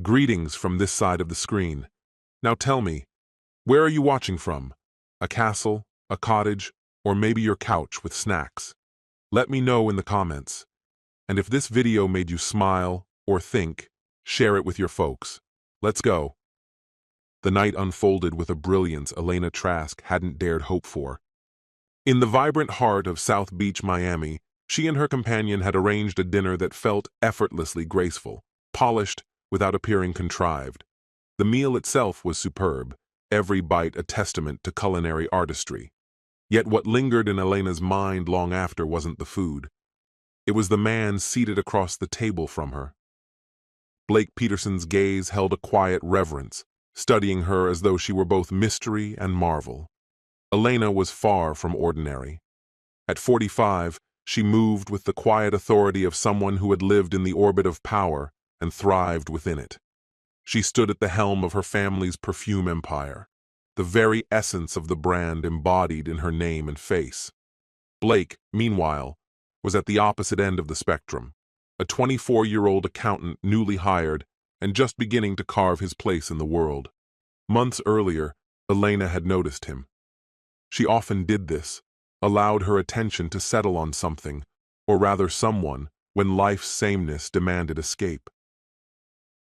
Greetings from this side of the screen. Now tell me, where are you watching from? A castle, a cottage, or maybe your couch with snacks? Let me know in the comments. And if this video made you smile or think, share it with your folks. Let's go. The night unfolded with a brilliance Elena Trask hadn't dared hope for. In the vibrant heart of South Beach, Miami, she and her companion had arranged a dinner that felt effortlessly graceful, polished without appearing contrived. The meal itself was superb, every bite a testament to culinary artistry. Yet what lingered in Elena's mind long after wasn't the food. It was the man seated across the table from her. Blake Peterson's gaze held a quiet reverence, studying her as though she were both mystery and marvel. Elena was far from ordinary. At 45, she moved with the quiet authority of someone who had lived in the orbit of power and thrived within it. She stood at the helm of her family's perfume empire, the very essence of the brand embodied in her name and face. Blake, meanwhile, was at the opposite end of the spectrum, a 24-year-old accountant newly hired and just beginning to carve his place in the world. Months earlier, Elena had noticed him. She often did this, allowed her attention to settle on something, or rather someone, when life's sameness demanded escape.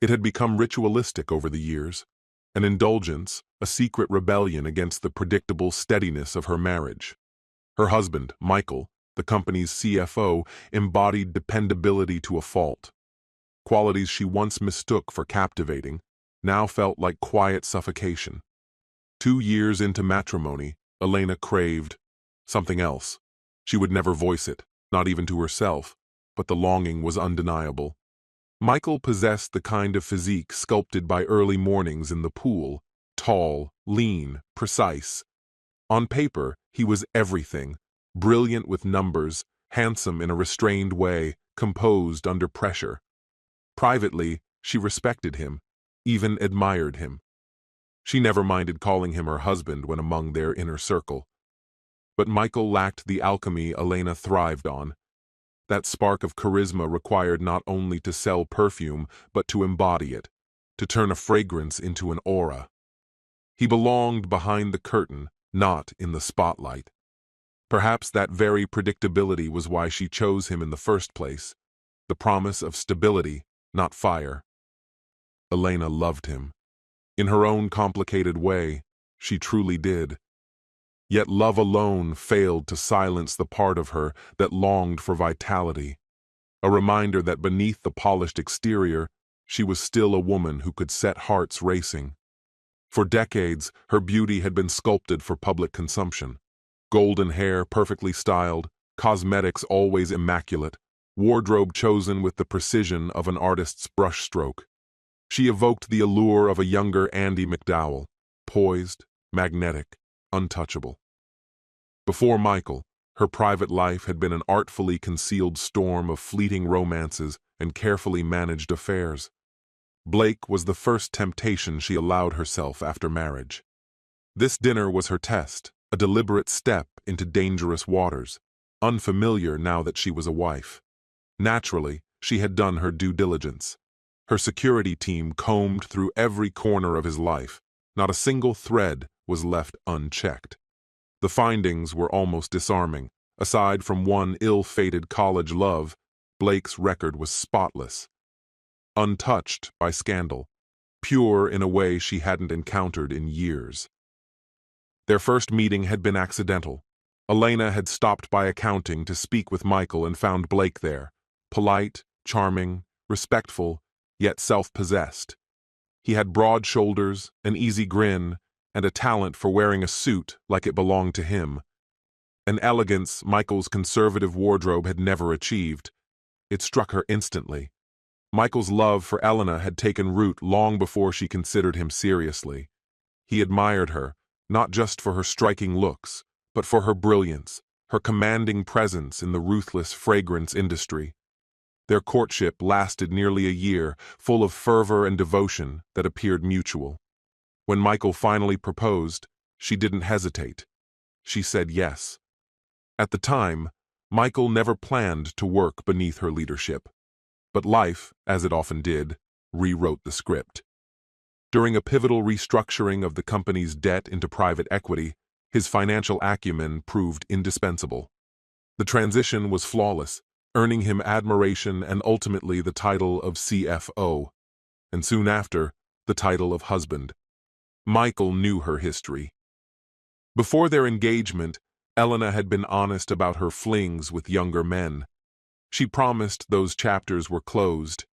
It had become ritualistic over the years, an indulgence, a secret rebellion against the predictable steadiness of her marriage. Her husband, Michael, the company's CFO, embodied dependability to a fault. Qualities she once mistook for captivating now felt like quiet suffocation. 2 years into matrimony, Elena craved something else. She would never voice it, not even to herself, but the longing was undeniable. Michael possessed the kind of physique sculpted by early mornings in the pool, tall, lean, precise. On paper, he was everything, brilliant with numbers, handsome in a restrained way, composed under pressure. Privately, she respected him, even admired him. She never minded calling him her husband when among their inner circle. But Michael lacked the alchemy Elena thrived on. That spark of charisma required not only to sell perfume, but to embody it, to turn a fragrance into an aura. He belonged behind the curtain, not in the spotlight. Perhaps that very predictability was why she chose him in the first place, the promise of stability, not fire. Elena loved him. In her own complicated way, she truly did. Yet love alone failed to silence the part of her that longed for vitality, a reminder that beneath the polished exterior, she was still a woman who could set hearts racing. For decades, her beauty had been sculpted for public consumption. Golden hair perfectly styled, cosmetics always immaculate, wardrobe chosen with the precision of an artist's brushstroke. She evoked the allure of a younger Andie MacDowell, poised, magnetic, untouchable. Before Michael, her private life had been an artfully concealed storm of fleeting romances and carefully managed affairs. Blake was the first temptation she allowed herself after marriage. This dinner was her test, a deliberate step into dangerous waters, unfamiliar now that she was a wife. Naturally, she had done her due diligence. Her security team combed through every corner of his life. Not a single thread was left unchecked. The findings were almost disarming. Aside from one ill-fated college love, Blake's record was spotless. Untouched by scandal, pure in a way she hadn't encountered in years. Their first meeting had been accidental. Elena had stopped by accounting to speak with Michael and found Blake there, polite, charming, respectful, yet self-possessed. He had broad shoulders, an easy grin, and a talent for wearing a suit like it belonged to him. An elegance Michael's conservative wardrobe had never achieved. It struck her instantly. Michael's love for Elena had taken root long before she considered him seriously. He admired her, not just for her striking looks, but for her brilliance, her commanding presence in the ruthless fragrance industry. Their courtship lasted nearly a year, full of fervor and devotion that appeared mutual. When Michael finally proposed, she didn't hesitate. She said yes. At the time, Michael never planned to work beneath her leadership. But life, as it often did, rewrote the script. During a pivotal restructuring of the company's debt into private equity, his financial acumen proved indispensable. The transition was flawless, earning him admiration and ultimately the title of CFO, and soon after, the title of husband. Michael knew her history. Before their engagement, Elena had been honest about her flings with younger men. She promised those chapters were closed.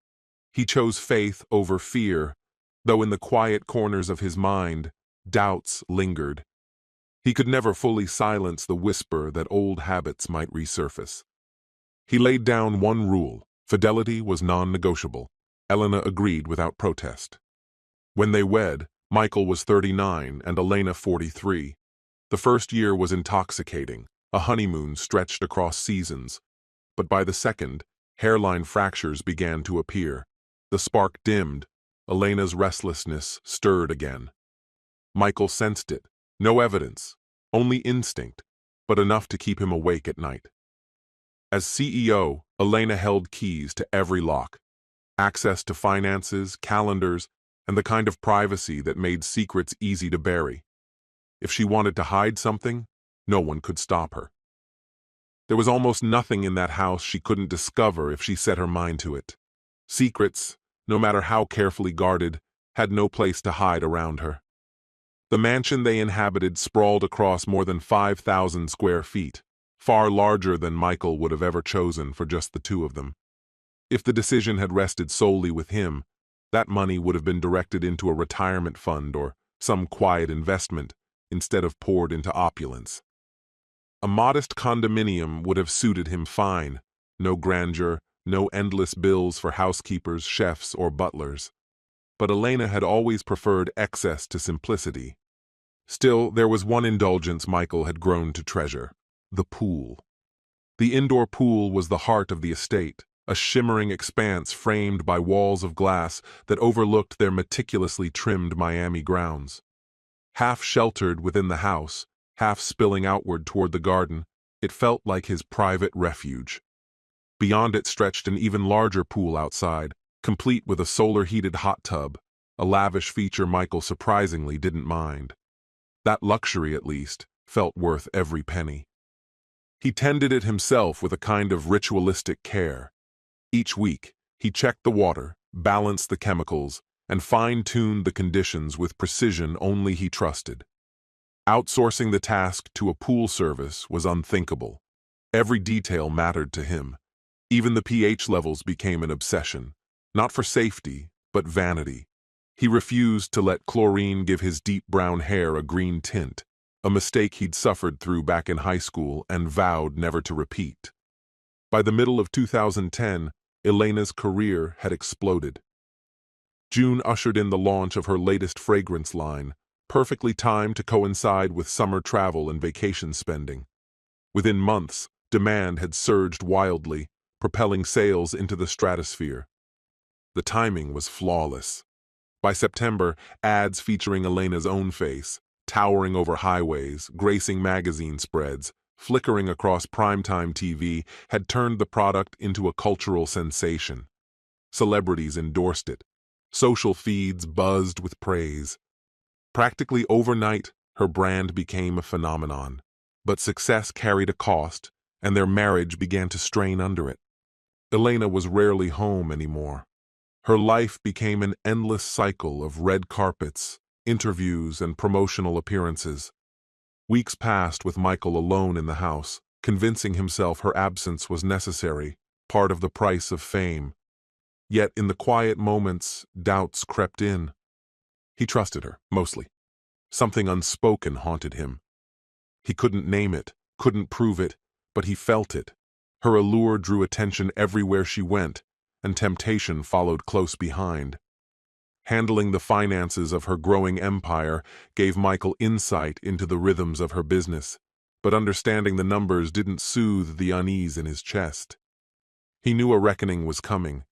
He chose faith over fear, though in the quiet corners of his mind, doubts lingered. He could never fully silence the whisper that old habits might resurface. He laid down one rule: fidelity was non-negotiable. Elena agreed without protest. When they wed, Michael was 39 and Elena 43. The first year was intoxicating, a honeymoon stretched across seasons. But by the second, hairline fractures began to appear. The spark dimmed. Elena's restlessness stirred again. Michael sensed it. No evidence, only instinct, but enough to keep him awake at night. As CEO, Elena held keys to every lock: access to finances, calendars, and the kind of privacy that made secrets easy to bury. If she wanted to hide something, no one could stop her. There was almost nothing in that house she couldn't discover if she set her mind to it. Secrets, no matter how carefully guarded, had no place to hide around her. The mansion they inhabited sprawled across more than 5,000 square feet, far larger than Michael would have ever chosen for just the two of them. If the decision had rested solely with him, that money would have been directed into a retirement fund or some quiet investment, instead of poured into opulence. A modest condominium would have suited him fine. No grandeur, no endless bills for housekeepers, chefs, or butlers. But Elena had always preferred excess to simplicity. Still, there was one indulgence Michael had grown to treasure: the pool. The indoor pool was the heart of the estate, a shimmering expanse framed by walls of glass that overlooked their meticulously trimmed Miami grounds. Half sheltered within the house, half spilling outward toward the garden, it felt like his private refuge. Beyond it stretched an even larger pool outside, complete with a solar-heated hot tub, a lavish feature Michael surprisingly didn't mind. That luxury, at least, felt worth every penny. He tended it himself with a kind of ritualistic care. Each week, he checked the water, balanced the chemicals, and fine-tuned the conditions with precision only he trusted. Outsourcing the task to a pool service was unthinkable. Every detail mattered to him. Even the pH levels became an obsession, not for safety, but vanity. He refused to let chlorine give his deep brown hair a green tint, a mistake he'd suffered through back in high school and vowed never to repeat. By the middle of 2010, Elena's career had exploded. June ushered in the launch of her latest fragrance line, perfectly timed to coincide with summer travel and vacation spending. Within months, demand had surged wildly, propelling sales into the stratosphere. The timing was flawless. By September, ads featuring Elena's own face, towering over highways, gracing magazine spreads, flickering across primetime TV, had turned the product into a cultural sensation. Celebrities endorsed it. Social feeds buzzed with praise. Practically overnight, her brand became a phenomenon. But success carried a cost, and their marriage began to strain under it. Elena was rarely home anymore. Her life became an endless cycle of red carpets, interviews, and promotional appearances. Weeks passed with Michael alone in the house, convincing himself her absence was necessary, part of the price of fame. Yet in the quiet moments, doubts crept in. He trusted her, mostly. Something unspoken haunted him. He couldn't name it, couldn't prove it, but he felt it. Her allure drew attention everywhere she went, and temptation followed close behind. Handling the finances of her growing empire gave Michael insight into the rhythms of her business, but understanding the numbers didn't soothe the unease in his chest. He knew a reckoning was coming,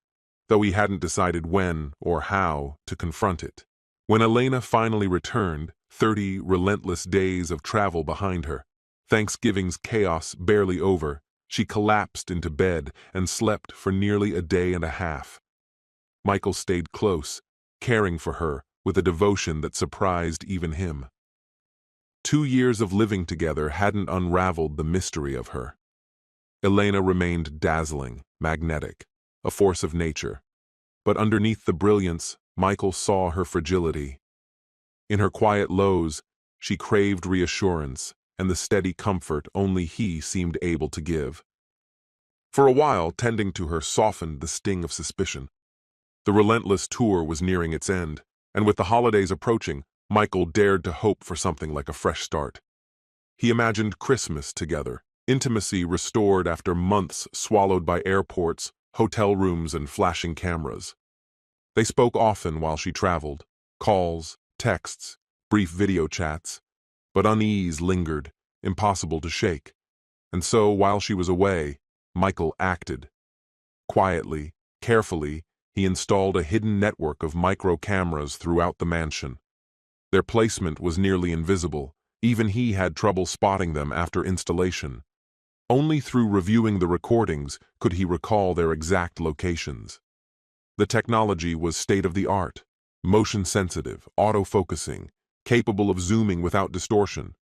though he hadn't decided when or how to confront it. When Elena finally returned, 30 relentless days of travel behind her, Thanksgiving's chaos barely over, she collapsed into bed and slept for nearly a day and a half. Michael stayed close, caring for her with a devotion that surprised even him. 2 years of living together hadn't unraveled the mystery of her. Elena remained dazzling, magnetic, a force of nature. But underneath the brilliance, Michael saw her fragility. In her quiet lows, she craved reassurance and the steady comfort only he seemed able to give. For a while, tending to her softened the sting of suspicion. The relentless tour was nearing its end, and with the holidays approaching, Michael dared to hope for something like a fresh start. He imagined Christmas together, intimacy restored after months swallowed by airports, hotel rooms, and flashing cameras. They spoke often while she traveled, calls, texts, brief video chats, but unease lingered, impossible to shake. And so, while she was away, Michael acted. Quietly, carefully, he installed a hidden network of micro-cameras throughout the mansion. Their placement was nearly invisible. Even he had trouble spotting them after installation. Only through reviewing the recordings could he recall their exact locations. The technology was state-of-the-art, motion-sensitive, auto-focusing, capable of zooming without distortion.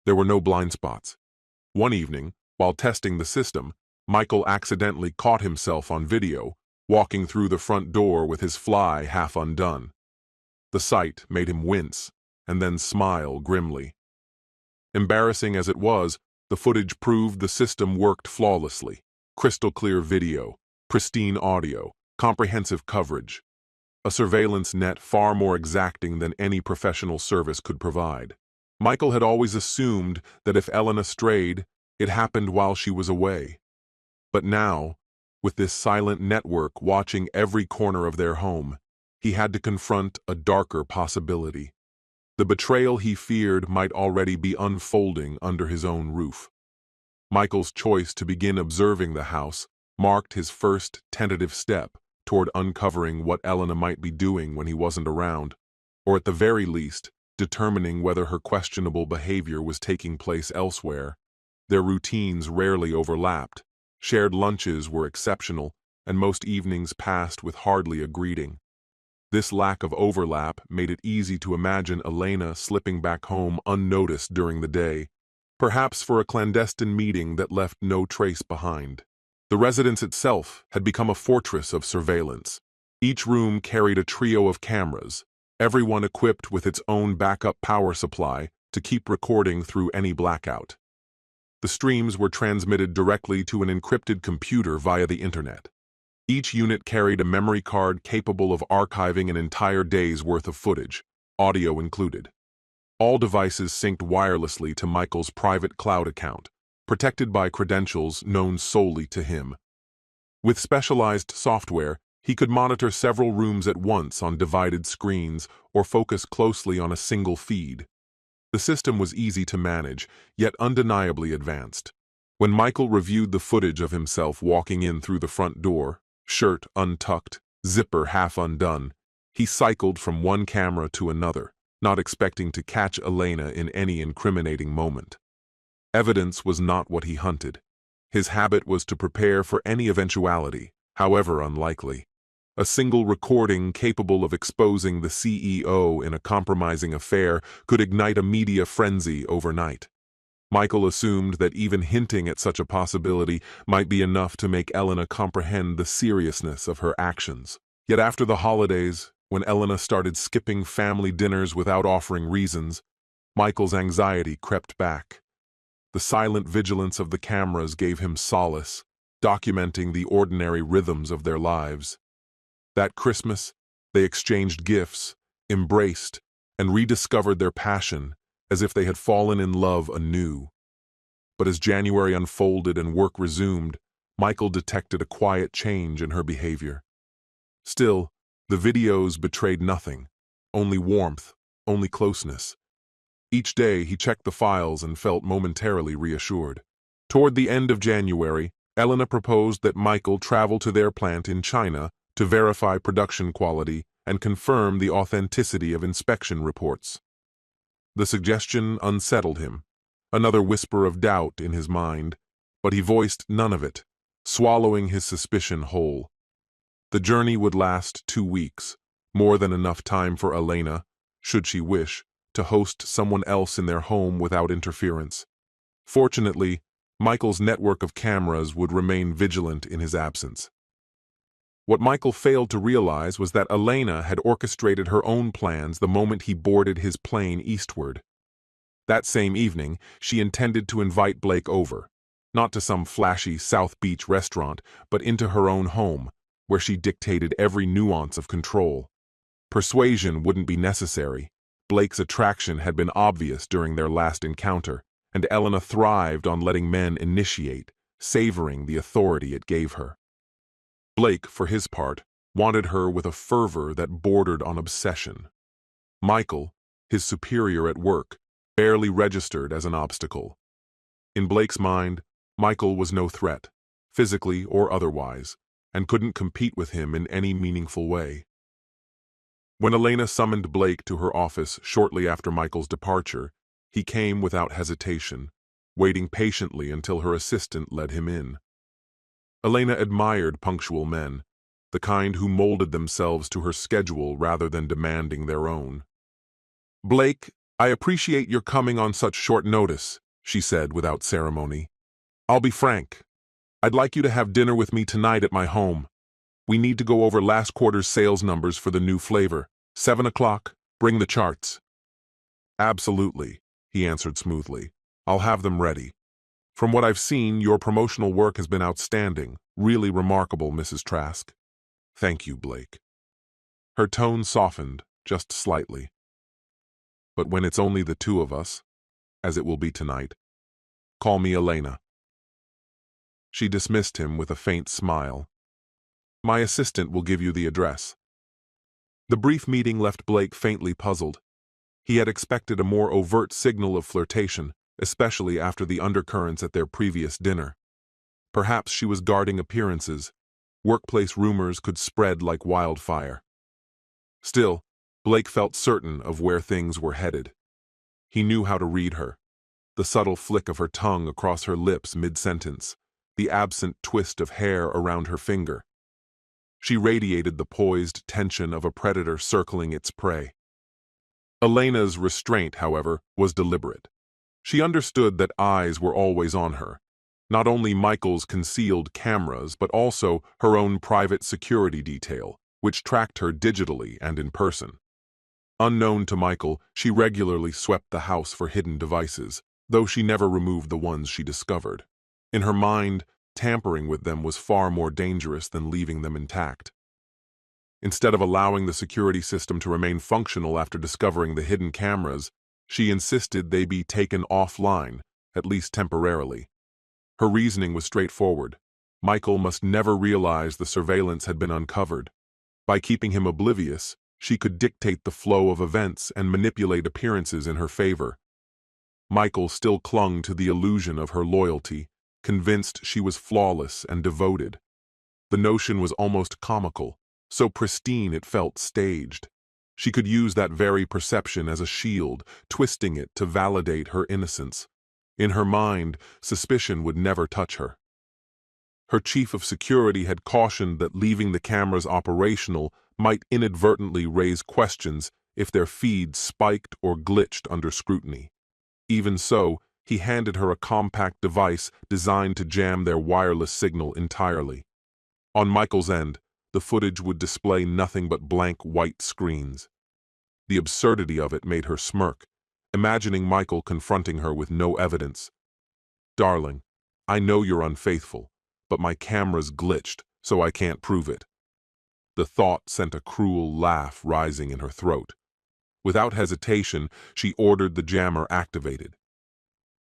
There were no blind spots. One evening, while testing the system, Michael accidentally caught himself on video, walking through the front door with his fly half undone. The sight made him wince, and then smile grimly. Embarrassing as it was, the footage proved the system worked flawlessly. Crystal-clear video, pristine audio, comprehensive coverage. A surveillance net far more exacting than any professional service could provide. Michael had always assumed that if Elena strayed, it happened while she was away. But now, with this silent network watching every corner of their home, he had to confront a darker possibility. The betrayal he feared might already be unfolding under his own roof. Michael's choice to begin observing the house marked his first tentative step toward uncovering what Elena might be doing when he wasn't around, or at the very least, determining whether her questionable behavior was taking place elsewhere. Their routines rarely overlapped. Shared lunches were exceptional, and most evenings passed with hardly a greeting. This lack of overlap made it easy to imagine Elena slipping back home unnoticed during the day, perhaps for a clandestine meeting that left no trace behind. The residence itself had become a fortress of surveillance. Each room carried a trio of cameras, everyone equipped with its own backup power supply to keep recording through any blackout. The streams were transmitted directly to an encrypted computer via the internet. Each unit carried a memory card capable of archiving an entire day's worth of footage, audio included. All devices synced wirelessly to Michael's private cloud account, protected by credentials known solely to him. With specialized software, he could monitor several rooms at once on divided screens or focus closely on a single feed. The system was easy to manage, yet undeniably advanced. When Michael reviewed the footage of himself walking in through the front door, shirt untucked, zipper half undone, he cycled from one camera to another, not expecting to catch Elena in any incriminating moment. Evidence was not what he hunted. His habit was to prepare for any eventuality, however unlikely. A single recording capable of exposing the CEO in a compromising affair could ignite a media frenzy overnight. Michael assumed that even hinting at such a possibility might be enough to make Elena comprehend the seriousness of her actions. Yet after the holidays, when Elena started skipping family dinners without offering reasons, Michael's anxiety crept back. The silent vigilance of the cameras gave him solace, documenting the ordinary rhythms of their lives. That Christmas, they exchanged gifts, embraced, and rediscovered their passion as if they had fallen in love anew. But as January unfolded and work resumed, Michael detected a quiet change in her behavior. Still, the videos betrayed nothing, only warmth, only closeness. Each day he checked the files and felt momentarily reassured. Toward the end of January, Elena proposed that Michael travel to their plant in China to verify production quality and confirm the authenticity of inspection reports. The suggestion unsettled him, another whisper of doubt in his mind, but he voiced none of it, swallowing his suspicion whole. The journey would last 2 weeks, more than enough time for Elena, should she wish, to host someone else in their home without interference. Fortunately, Michael's network of cameras would remain vigilant in his absence. What Michael failed to realize was that Elena had orchestrated her own plans the moment he boarded his plane eastward. That same evening, she intended to invite Blake over, not to some flashy South Beach restaurant, but into her own home, where she dictated every nuance of control. Persuasion wouldn't be necessary. Blake's attraction had been obvious during their last encounter, and Elena thrived on letting men initiate, savoring the authority it gave her. Blake, for his part, wanted her with a fervor that bordered on obsession. Michael, his superior at work, barely registered as an obstacle. In Blake's mind, Michael was no threat, physically or otherwise, and couldn't compete with him in any meaningful way. When Elena summoned Blake to her office shortly after Michael's departure, he came without hesitation, waiting patiently until her assistant led him in. Elena admired punctual men, the kind who molded themselves to her schedule rather than demanding their own. "Blake, I appreciate your coming on such short notice," she said without ceremony. "I'll be frank. I'd like you to have dinner with me tonight at my home. We need to go over last quarter's sales numbers for the new flavor. 7 o'clock, bring the charts." "Absolutely," he answered smoothly. "I'll have them ready. From what I've seen, your promotional work has been outstanding, really remarkable, Mrs. Trask." "Thank you, Blake." Her tone softened, just slightly. "But when it's only the two of us, as it will be tonight, call me Elena." She dismissed him with a faint smile. "My assistant will give you the address." The brief meeting left Blake faintly puzzled. He had expected a more overt signal of flirtation, especially after the undercurrents at their previous dinner. Perhaps she was guarding appearances. Workplace rumors could spread like wildfire. Still, Blake felt certain of where things were headed. He knew how to read her. The subtle flick of her tongue across her lips mid-sentence, the absent twist of hair around her finger. She radiated the poised tension of a predator circling its prey. Elena's restraint, however, was deliberate. She understood that eyes were always on her, not only Michael's concealed cameras, but also her own private security detail, which tracked her digitally and in person. Unknown to Michael, she regularly swept the house for hidden devices, though she never removed the ones she discovered. In her mind, tampering with them was far more dangerous than leaving them intact. Instead of allowing the security system to remain functional after discovering the hidden cameras, she insisted they be taken offline, at least temporarily. Her reasoning was straightforward. Michael must never realize the surveillance had been uncovered. By keeping him oblivious, she could dictate the flow of events and manipulate appearances in her favor. Michael still clung to the illusion of her loyalty, convinced she was flawless and devoted. The notion was almost comical, so pristine it felt staged. She could use that very perception as a shield, twisting it to validate her innocence. In her mind, suspicion would never touch her. Her chief of security had cautioned that leaving the cameras operational might inadvertently raise questions if their feeds spiked or glitched under scrutiny. Even so, he handed her a compact device designed to jam their wireless signal entirely. On Michael's end, the footage would display nothing but blank white screens. The absurdity of it made her smirk, imagining Michael confronting her with no evidence. "Darling, I know you're unfaithful, but my camera's glitched, so I can't prove it." The thought sent a cruel laugh rising in her throat. Without hesitation, she ordered the jammer activated.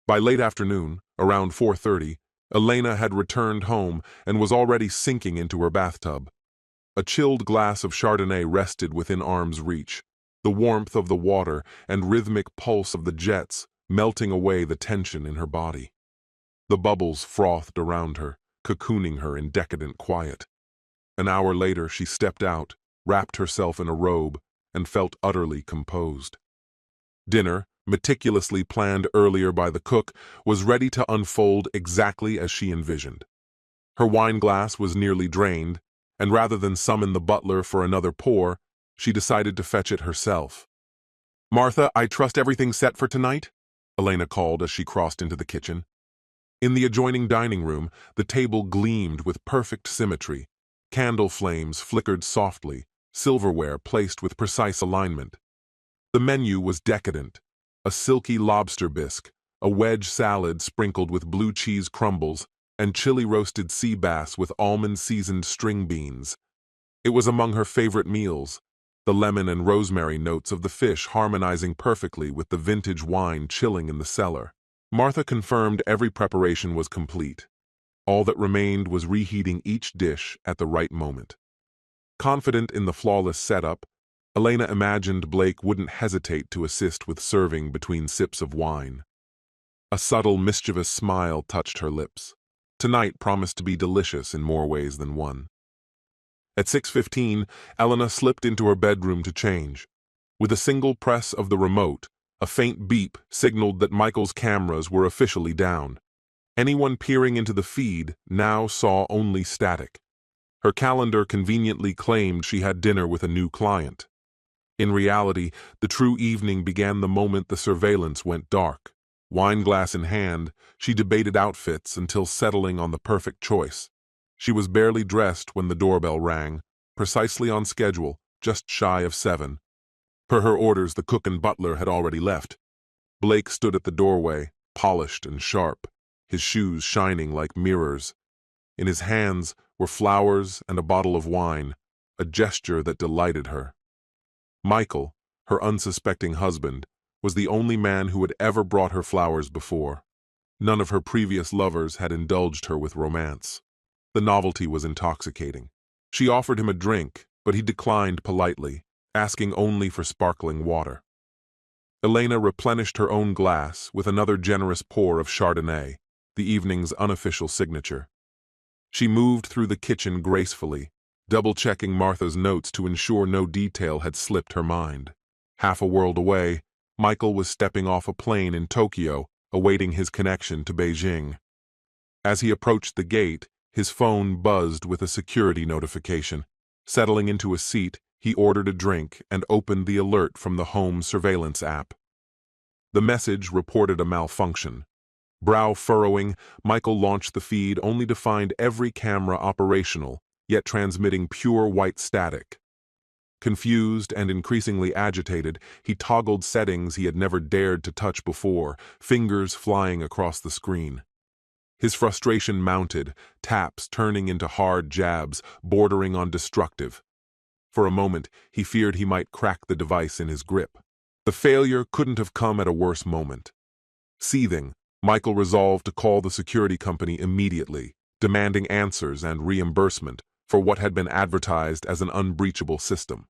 By late afternoon, around 4:30, Elena had returned home and was already sinking into her bathtub. A chilled glass of Chardonnay rested within arm's reach, the warmth of the water and rhythmic pulse of the jets melting away the tension in her body. The bubbles frothed around her, cocooning her in decadent quiet. An hour later, she stepped out, wrapped herself in a robe, and felt utterly composed. Dinner, meticulously planned earlier by the cook, was ready to unfold exactly as she envisioned. Her wine glass was nearly drained, and rather than summon the butler for another pour, she decided to fetch it herself. "Martha, I trust everything's set for tonight?" Elena called as she crossed into the kitchen. In the adjoining dining room, the table gleamed with perfect symmetry. Candle flames flickered softly, silverware placed with precise alignment. The menu was decadent: a silky lobster bisque, a wedge salad sprinkled with blue cheese crumbles, and chili roasted sea bass with almond-seasoned string beans. It was among her favorite meals, the lemon and rosemary notes of the fish harmonizing perfectly with the vintage wine chilling in the cellar. Martha confirmed every preparation was complete. All that remained was reheating each dish at the right moment. Confident in the flawless setup, Elena imagined Blake wouldn't hesitate to assist with serving between sips of wine. A subtle, mischievous smile touched her lips. Tonight promised to be delicious in more ways than one. At 6:15, Elena slipped into her bedroom to change. With a single press of the remote, a faint beep signaled that Michael's cameras were officially down. Anyone peering into the feed now saw only static. Her calendar conveniently claimed she had dinner with a new client. In reality, the true evening began the moment the surveillance went dark. Wineglass in hand, she debated outfits until settling on the perfect choice. She was barely dressed when the doorbell rang, precisely on schedule, just shy of 7. Per her orders, the cook and butler had already left. Blake stood at the doorway, polished and sharp, his shoes shining like mirrors. In his hands were flowers and a bottle of wine, a gesture that delighted her. Michael, her unsuspecting husband, was the only man who had ever brought her flowers before. None of her previous lovers had indulged her with romance. The novelty was intoxicating. She offered him a drink, but he declined politely, asking only for sparkling water. Elena replenished her own glass with another generous pour of Chardonnay, the evening's unofficial signature. She moved through the kitchen gracefully, double-checking Martha's notes to ensure no detail had slipped her mind. Half a world away, Michael was stepping off a plane in Tokyo, awaiting his connection to Beijing. As he approached the gate, his phone buzzed with a security notification. Settling into a seat, he ordered a drink and opened the alert from the home surveillance app. The message reported a malfunction. Brow furrowing, Michael launched the feed only to find every camera operational, yet transmitting pure white static. Confused and increasingly agitated, he toggled settings he had never dared to touch before, fingers flying across the screen. His frustration mounted, taps turning into hard jabs, bordering on destructive. For a moment, he feared he might crack the device in his grip. The failure couldn't have come at a worse moment. Seething, Michael resolved to call the security company immediately, demanding answers and reimbursement for what had been advertised as an unbreachable system.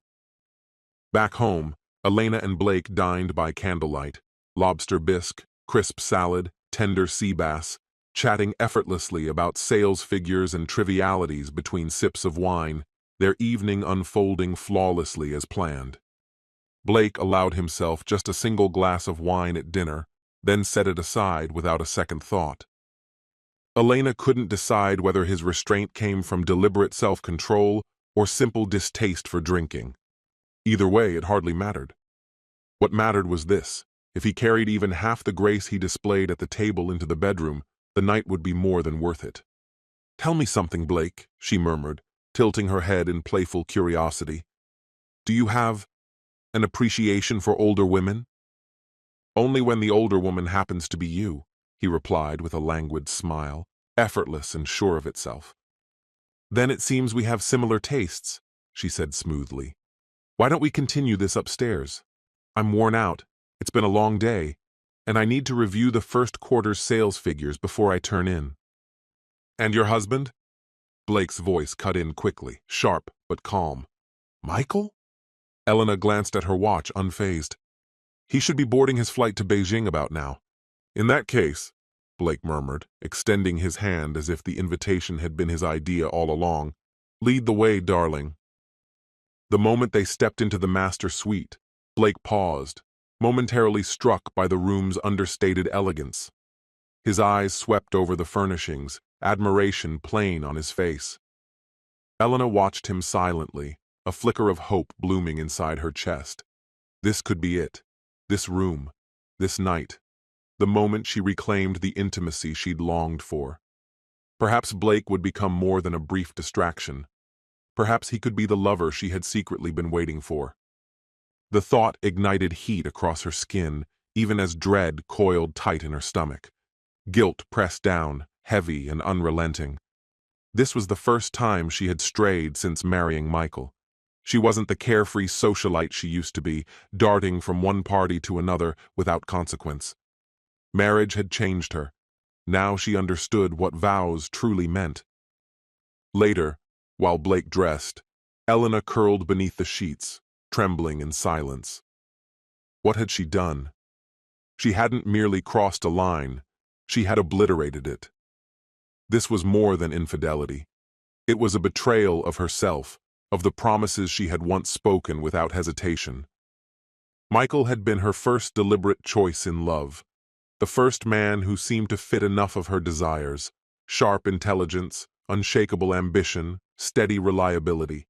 Back home, Elena and Blake dined by candlelight, lobster bisque, crisp salad, tender sea bass, chatting effortlessly about sales figures and trivialities between sips of wine, their evening unfolding flawlessly as planned. Blake allowed himself just a single glass of wine at dinner, then set it aside without a second thought. Elena couldn't decide whether his restraint came from deliberate self-control or simple distaste for drinking. Either way, it hardly mattered. What mattered was this: if he carried even half the grace he displayed at the table into the bedroom, the night would be more than worth it. "Tell me something, Blake," she murmured, tilting her head in playful curiosity. "Do you have an appreciation for older women?" "Only when the older woman happens to be you," he replied with a languid smile, effortless and sure of itself. "Then it seems we have similar tastes," she said smoothly. "Why don't we continue this upstairs? I'm worn out, it's been a long day, and I need to review the first quarter's sales figures before I turn in." "And your husband?" Blake's voice cut in quickly, sharp but calm. "Michael?" Elena glanced at her watch, unfazed. "He should be boarding his flight to Beijing about now." "In that case," Blake murmured, extending his hand as if the invitation had been his idea all along, "lead the way, darling." The moment they stepped into the master suite, Blake paused, momentarily struck by the room's understated elegance. His eyes swept over the furnishings, admiration plain on his face. Elena watched him silently, a flicker of hope blooming inside her chest. This could be it. This room. This night. The moment she reclaimed the intimacy she'd longed for. Perhaps Blake would become more than a brief distraction. Perhaps he could be the lover she had secretly been waiting for. The thought ignited heat across her skin, even as dread coiled tight in her stomach. Guilt pressed down, heavy and unrelenting. This was the first time she had strayed since marrying Michael. She wasn't the carefree socialite she used to be, darting from one party to another without consequence. Marriage had changed her. Now she understood what vows truly meant. Later, while Blake dressed, Elena curled beneath the sheets, trembling in silence. What had she done? She hadn't merely crossed a line, she had obliterated it. This was more than infidelity. It was a betrayal of herself, of the promises she had once spoken without hesitation. Michael had been her first deliberate choice in love, the first man who seemed to fit enough of her desires: sharp intelligence, unshakable ambition, steady reliability.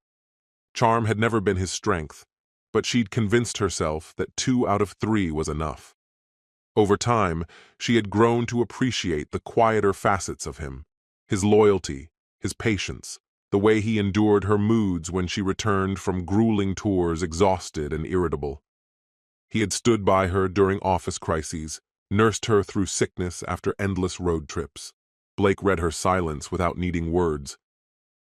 Charm had never been his strength, but she'd convinced herself that 2 out of 3 was enough. Over time, she had grown to appreciate the quieter facets of him: his loyalty, his patience, the way he endured her moods when she returned from grueling tours exhausted and irritable. He had stood by her during office crises, nursed her through sickness after endless road trips. Blake read her silence without needing words.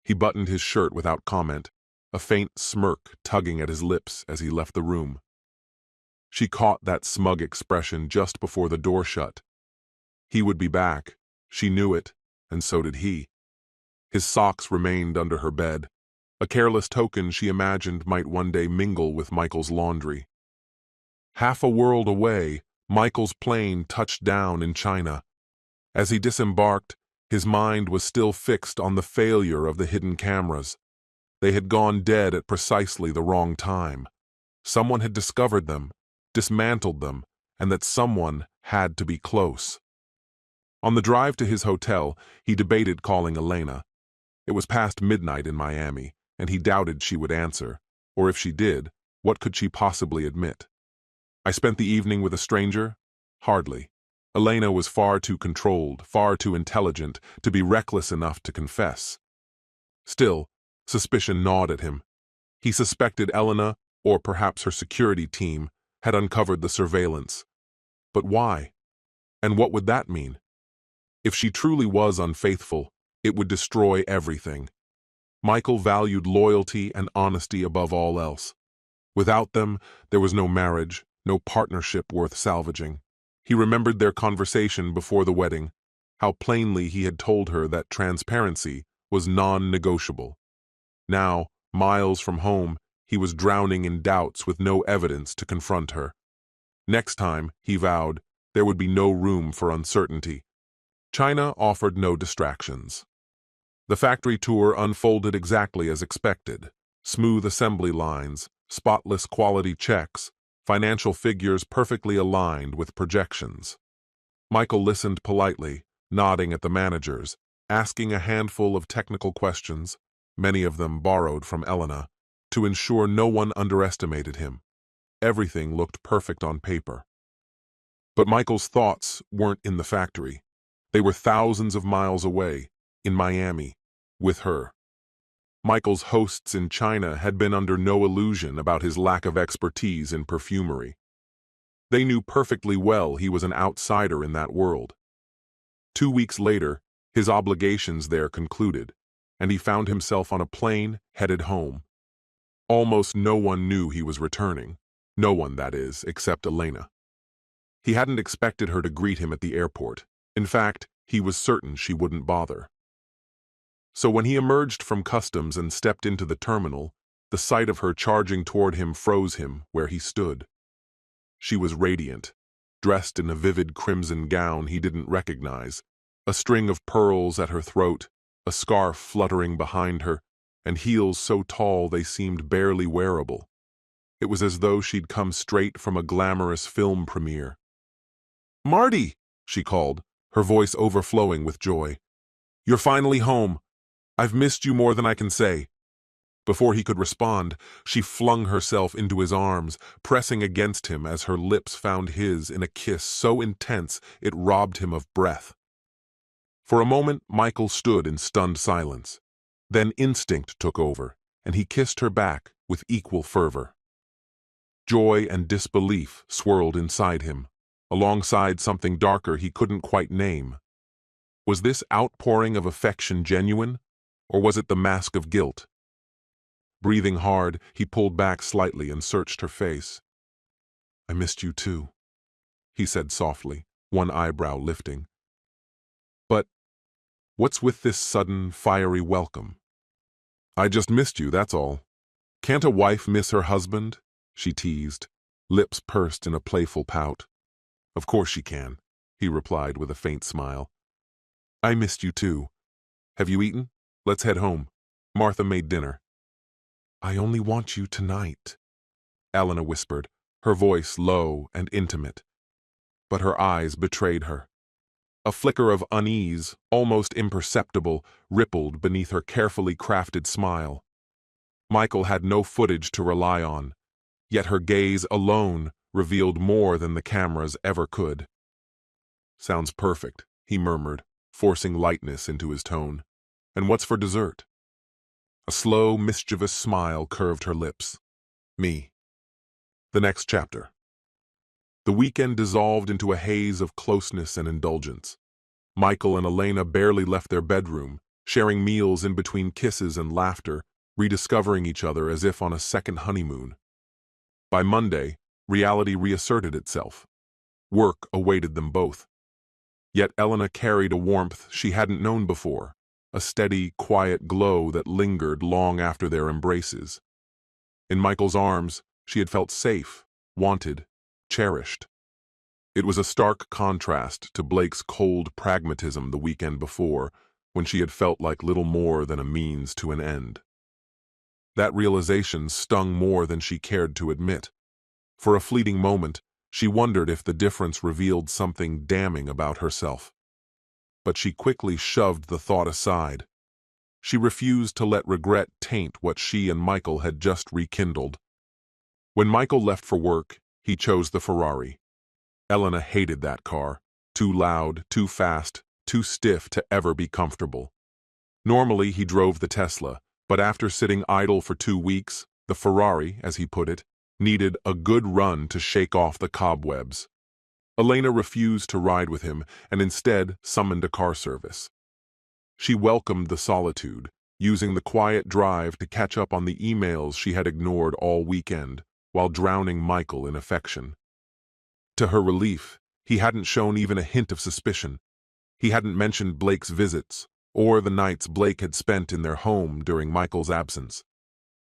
He buttoned his shirt without comment, a faint smirk tugging at his lips as he left the room. She caught that smug expression just before the door shut. He would be back. She knew it, and so did he. His socks remained under her bed, a careless token she imagined might one day mingle with Michael's laundry. Half a world away, Michael's plane touched down in China. As he disembarked, his mind was still fixed on the failure of the hidden cameras. They had gone dead at precisely the wrong time. Someone had discovered them, dismantled them, and that someone had to be close. On the drive to his hotel, he debated calling Elena. It was past midnight in Miami, and he doubted she would answer, or if she did, what could she possibly admit? I spent the evening with a stranger? Hardly. Elena was far too controlled, far too intelligent to be reckless enough to confess. Still, suspicion gnawed at him. He suspected Elena, or perhaps her security team, had uncovered the surveillance. But why? And what would that mean? If she truly was unfaithful, it would destroy everything. Michael valued loyalty and honesty above all else. Without them, there was no marriage, no partnership worth salvaging. He remembered their conversation before the wedding, how plainly he had told her that transparency was non-negotiable. Now, miles from home, he was drowning in doubts with no evidence to confront her. Next time, he vowed, there would be no room for uncertainty. China offered no distractions. The factory tour unfolded exactly as expected: smooth assembly lines, spotless quality checks, financial figures perfectly aligned with projections. Michael listened politely, nodding at the managers, asking a handful of technical questions, many of them borrowed from Elena, to ensure no one underestimated him. Everything looked perfect on paper. But Michael's thoughts weren't in the factory. They were thousands of miles away, in Miami, with her. Michael's hosts in China had been under no illusion about his lack of expertise in perfumery. They knew perfectly well he was an outsider in that world. 2 weeks later, his obligations there concluded, and he found himself on a plane headed home. Almost no one knew he was returning. No one, that is, except Elena. He hadn't expected her to greet him at the airport. In fact, he was certain she wouldn't bother. So when he emerged from customs and stepped into the terminal, the sight of her charging toward him froze him where he stood. She was radiant, dressed in a vivid crimson gown he didn't recognize, a string of pearls at her throat, a scarf fluttering behind her, and heels so tall they seemed barely wearable. It was as though she'd come straight from a glamorous film premiere. "Marty!" she called, her voice overflowing with joy. "You're finally home. I've missed you more than I can say." Before he could respond, she flung herself into his arms, pressing against him as her lips found his in a kiss so intense it robbed him of breath. For a moment, Michael stood in stunned silence. Then instinct took over, and he kissed her back with equal fervor. Joy and disbelief swirled inside him, alongside something darker he couldn't quite name. Was this outpouring of affection genuine, or was it the mask of guilt? Breathing hard, he pulled back slightly and searched her face. "I missed you too," he said softly, one eyebrow lifting. "But what's with this sudden, fiery welcome?" "I just missed you, that's all. Can't a wife miss her husband?" she teased, lips pursed in a playful pout. "Of course she can," he replied with a faint smile. "I missed you too. Have you eaten? Let's head home. Martha made dinner." "I only want you tonight," Elena whispered, her voice low and intimate. But her eyes betrayed her. A flicker of unease, almost imperceptible, rippled beneath her carefully crafted smile. Michael had no footage to rely on, yet her gaze alone revealed more than the cameras ever could. "Sounds perfect," he murmured, forcing lightness into his tone. "And what's for dessert?" A slow, mischievous smile curved her lips. "Me." The next chapter. The weekend dissolved into a haze of closeness and indulgence. Michael and Elena barely left their bedroom, sharing meals in between kisses and laughter, rediscovering each other as if on a second honeymoon. By Monday, reality reasserted itself. Work awaited them both. Yet Elena carried a warmth she hadn't known before, a steady, quiet glow that lingered long after their embraces. In Michael's arms, she had felt safe, wanted, cherished. It was a stark contrast to Blake's cold pragmatism the weekend before, when she had felt like little more than a means to an end. That realization stung more than she cared to admit. For a fleeting moment, she wondered if the difference revealed something damning about herself. But she quickly shoved the thought aside. She refused to let regret taint what she and Michael had just rekindled. When Michael left for work, he chose the Ferrari. Elena hated that car. Too loud, too fast, too stiff to ever be comfortable. Normally, he drove the Tesla, but after sitting idle for 2 weeks, the Ferrari, as he put it, needed a good run to shake off the cobwebs. Elena refused to ride with him and instead summoned a car service. She welcomed the solitude, using the quiet drive to catch up on the emails she had ignored all weekend, while drowning Michael in affection. To her relief, he hadn't shown even a hint of suspicion. He hadn't mentioned Blake's visits, or the nights Blake had spent in their home during Michael's absence.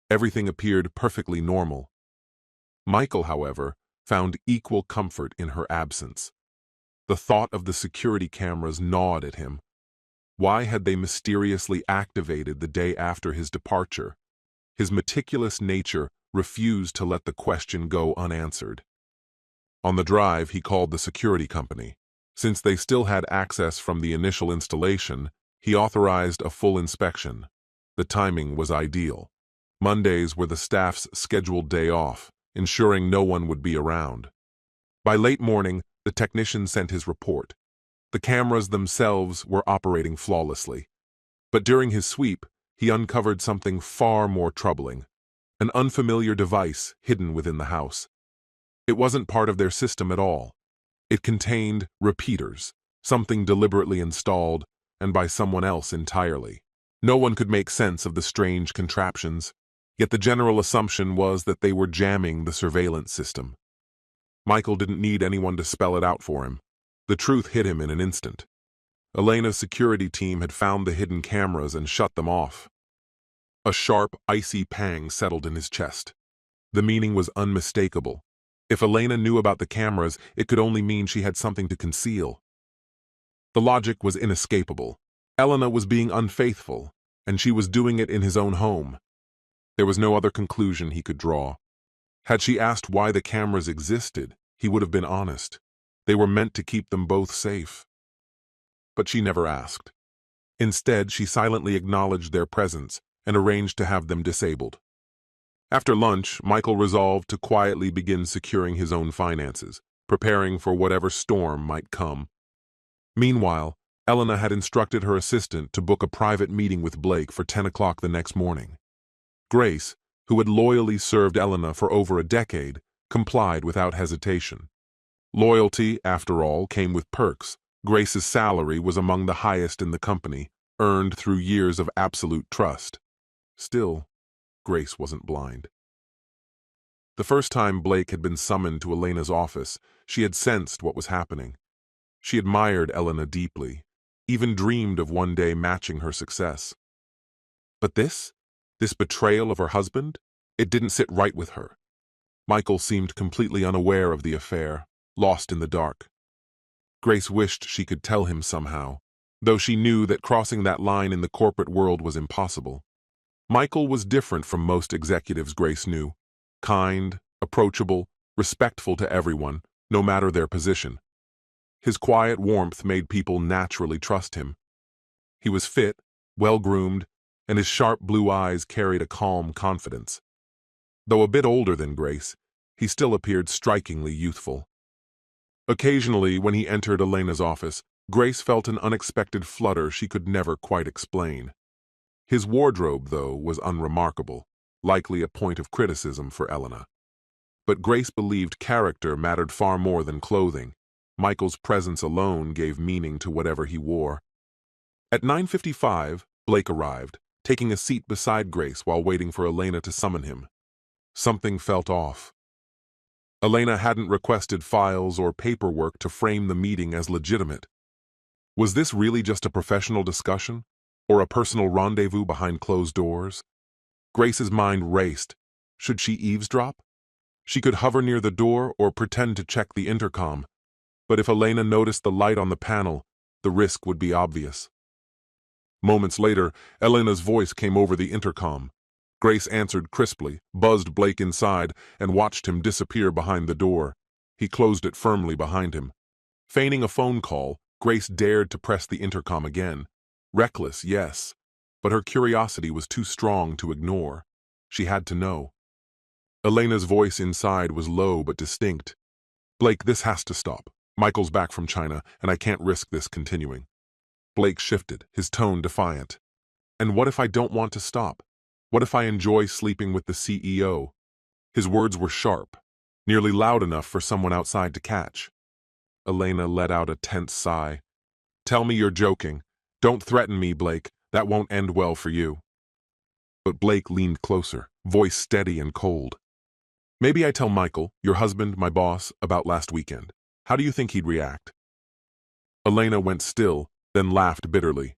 Everything appeared perfectly normal. Michael, however, found equal comfort in her absence. The thought of the security cameras gnawed at him. Why had they mysteriously activated the day after his departure? His meticulous nature refused to let the question go unanswered. On the drive, he called the security company. Since they still had access from the initial installation, he authorized a full inspection. The timing was ideal. Mondays were the staff's scheduled day off, ensuring no one would be around. By late morning, the technician sent his report. The cameras themselves were operating flawlessly. But during his sweep, he uncovered something far more troubling: an unfamiliar device hidden within the house. It wasn't part of their system at all. It contained repeaters, something deliberately installed, and by someone else entirely. No one could make sense of the strange contraptions, yet the general assumption was that they were jamming the surveillance system. Michael didn't need anyone to spell it out for him. The truth hit him in an instant. Elena's security team had found the hidden cameras and shut them off. A sharp, icy pang settled in his chest. The meaning was unmistakable. If Elena knew about the cameras, it could only mean she had something to conceal. The logic was inescapable. Elena was being unfaithful, and she was doing it in his own home. There was no other conclusion he could draw. Had she asked why the cameras existed, he would have been honest. They were meant to keep them both safe. But she never asked. Instead, she silently acknowledged their presence, and arranged to have them disabled. After lunch, Michael resolved to quietly begin securing his own finances, preparing for whatever storm might come. Meanwhile, Elena had instructed her assistant to book a private meeting with Blake for 10 o'clock the next morning. Grace, who had loyally served Elena for over a decade, complied without hesitation. Loyalty, after all, came with perks. Grace's salary was among the highest in the company, earned through years of absolute trust. Still, Grace wasn't blind. The first time Blake had been summoned to Elena's office, she had sensed what was happening. She admired Elena deeply, even dreamed of one day matching her success. But this betrayal of her husband, it didn't sit right with her. Michael seemed completely unaware of the affair, lost in the dark. Grace wished she could tell him somehow, though she knew that crossing that line in the corporate world was impossible. Michael was different from most executives Grace knew. Kind, approachable, respectful to everyone, no matter their position. His quiet warmth made people naturally trust him. He was fit, well-groomed, and his sharp blue eyes carried a calm confidence. Though a bit older than Grace, he still appeared strikingly youthful. Occasionally, when he entered Elena's office, Grace felt an unexpected flutter she could never quite explain. His wardrobe, though, was unremarkable, likely a point of criticism for Elena. But Grace believed character mattered far more than clothing. Michael's presence alone gave meaning to whatever he wore. At 9:55, Blake arrived, taking a seat beside Grace while waiting for Elena to summon him. Something felt off. Elena hadn't requested files or paperwork to frame the meeting as legitimate. Was this really just a professional discussion, or a personal rendezvous behind closed doors? Grace's mind raced. Should she eavesdrop? She could hover near the door or pretend to check the intercom. But if Elena noticed the light on the panel, the risk would be obvious. Moments later, Elena's voice came over the intercom. Grace answered crisply, buzzed Blake inside, and watched him disappear behind the door. He closed it firmly behind him. Feigning a phone call, Grace dared to press the intercom again. Reckless, yes, but her curiosity was too strong to ignore. She had to know. Elena's voice inside was low but distinct. "Blake, this has to stop. Michael's back from China, and I can't risk this continuing." Blake shifted, his tone defiant. "And what if I don't want to stop? What if I enjoy sleeping with the CEO?" His words were sharp, nearly loud enough for someone outside to catch. Elena let out a tense sigh. "Tell me you're joking. Don't threaten me, Blake. That won't end well for you." But Blake leaned closer, voice steady and cold. "Maybe I tell Michael, your husband, my boss, about last weekend. How do you think he'd react?" Elena went still, then laughed bitterly.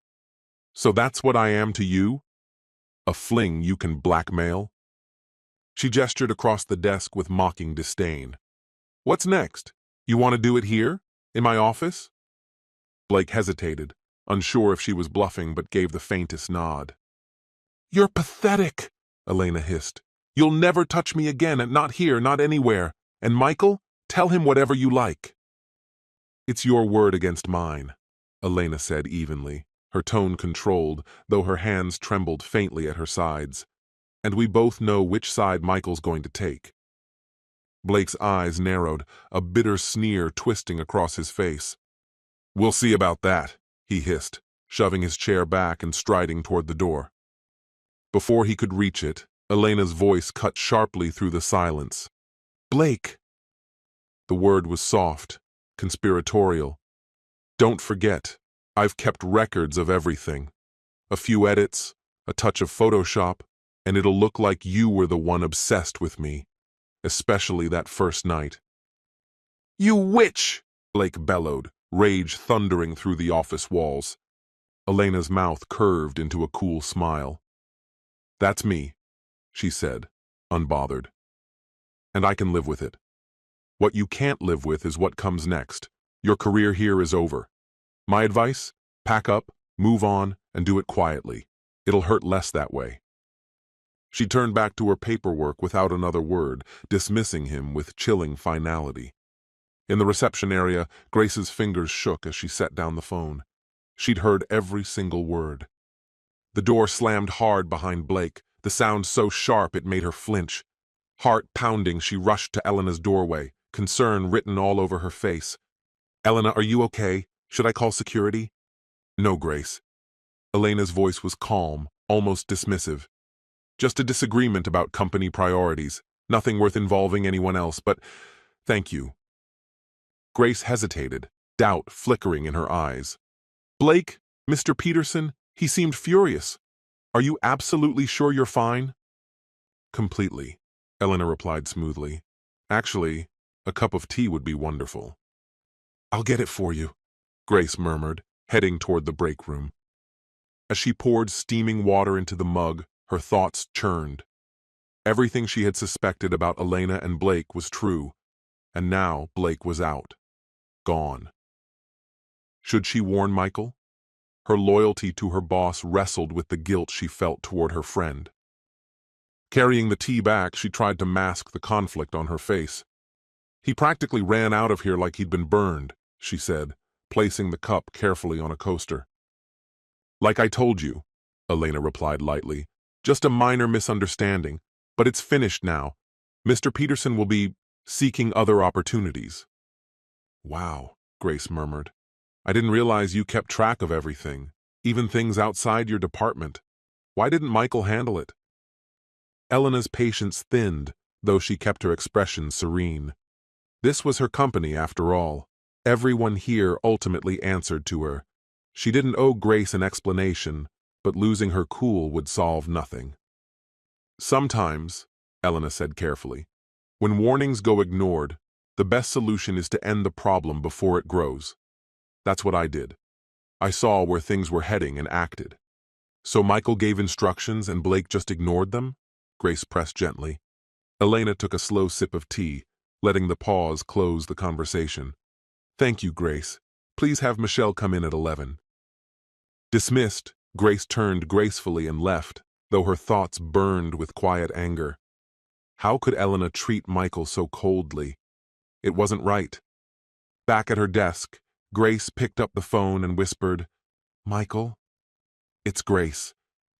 "So that's what I am to you? A fling you can blackmail?" She gestured across the desk with mocking disdain. "What's next? You want to do it here? In my office?" Blake hesitated, unsure if she was bluffing, but gave the faintest nod. "You're pathetic," Elena hissed. "You'll never touch me again, and not here, not anywhere. And Michael, tell him whatever you like." "It's your word against mine," Elena said evenly, her tone controlled, though her hands trembled faintly at her sides. "And we both know which side Michael's going to take." Blake's eyes narrowed, a bitter sneer twisting across his face. "We'll see about that," he hissed, shoving his chair back and striding toward the door. Before he could reach it, Elena's voice cut sharply through the silence. "Blake!" The word was soft, conspiratorial. "Don't forget, I've kept records of everything. A few edits, a touch of Photoshop, and it'll look like you were the one obsessed with me, especially that first night." "You witch!" Blake bellowed, rage thundering through the office walls. Elena's mouth curved into a cool smile. "That's me," she said, unbothered. "And I can live with it. What you can't live with is what comes next. Your career here is over. My advice? Pack up, move on, and do it quietly. It'll hurt less that way." She turned back to her paperwork without another word, dismissing him with chilling finality. In the reception area, Grace's fingers shook as she set down the phone. She'd heard every single word. The door slammed hard behind Blake, the sound so sharp it made her flinch. Heart pounding, she rushed to Elena's doorway, concern written all over her face. "Elena, are you okay? Should I call security?" "No, Grace." Elena's voice was calm, almost dismissive. "Just a disagreement about company priorities. Nothing worth involving anyone else, but thank you." Grace hesitated, doubt flickering in her eyes. "Blake, Mr. Peterson, he seemed furious. Are you absolutely sure you're fine?" "Completely," Elena replied smoothly. "Actually, a cup of tea would be wonderful." "I'll get it for you," Grace murmured, heading toward the break room. As she poured steaming water into the mug, her thoughts churned. Everything she had suspected about Elena and Blake was true, and now Blake was out. Gone. Should she warn Michael? Her loyalty to her boss wrestled with the guilt she felt toward her friend. Carrying the tea back, she tried to mask the conflict on her face. "He practically ran out of here like he'd been burned," she said, placing the cup carefully on a coaster. "Like I told you," Elena replied lightly. "Just a minor misunderstanding, but it's finished now. Mr. Peterson will be seeking other opportunities." "Wow," Grace murmured. "I didn't realize you kept track of everything, even things outside your department. Why didn't Michael handle it?" Elena's patience thinned, though she kept her expression serene. This was her company, after all. Everyone here ultimately answered to her. She didn't owe Grace an explanation, but losing her cool would solve nothing. "Sometimes," Elena said carefully, "when warnings go ignored, the best solution is to end the problem before it grows. That's what I did. I saw where things were heading and acted." "So Michael gave instructions and Blake just ignored them?" Grace pressed gently. Elena took a slow sip of tea, letting the pause close the conversation. "Thank you, Grace. Please have Michelle come in at 11. Dismissed, Grace turned gracefully and left, though her thoughts burned with quiet anger. How could Elena treat Michael so coldly? It wasn't right. Back at her desk, Grace picked up the phone and whispered, "Michael? It's Grace.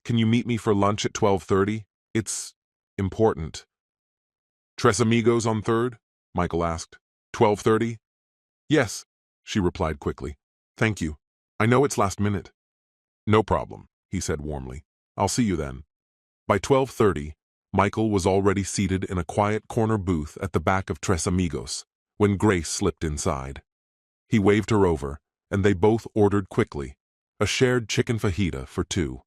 Can you meet me for lunch at 12:30? It's important." "Tres Amigos on 3rd? Michael asked. 12:30? "Yes," she replied quickly. "Thank you. I know it's last minute." "No problem," he said warmly. "I'll see you then." By 12:30, Michael was already seated in a quiet corner booth at the back of Tres Amigos when Grace slipped inside. He waved her over, and they both ordered quickly, a shared chicken fajita for 2.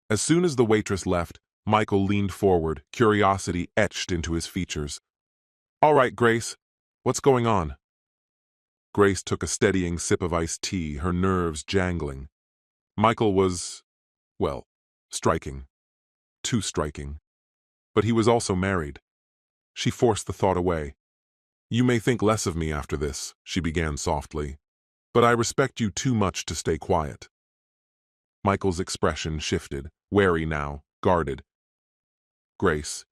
As soon as the waitress left, Michael leaned forward, curiosity etched into his features. "All right, Grace, what's going on?" Grace took a steadying sip of iced tea, her nerves jangling. Michael was, well, striking. Too striking. But he was also married. She forced the thought away. "You may think less of me after this," she began softly, "but I respect you too much to stay quiet." Michael's expression shifted, wary now, guarded. "Grace,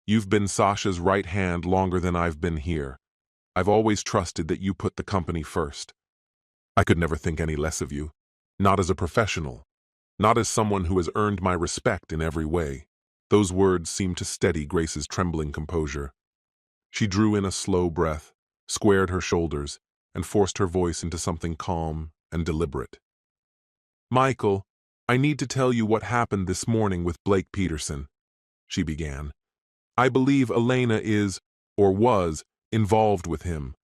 you've been Sasha's right hand longer than I've been here. I've always trusted that you put the company first. I could never think any less of you, not as a professional, not as someone who has earned my respect in every way." Those words seemed to steady Grace's trembling composure. She drew in a slow breath, squared her shoulders, and forced her voice into something calm and deliberate. "Michael, I need to tell you what happened this morning with Blake Peterson," she began. "I believe Elena is, or was, involved with him.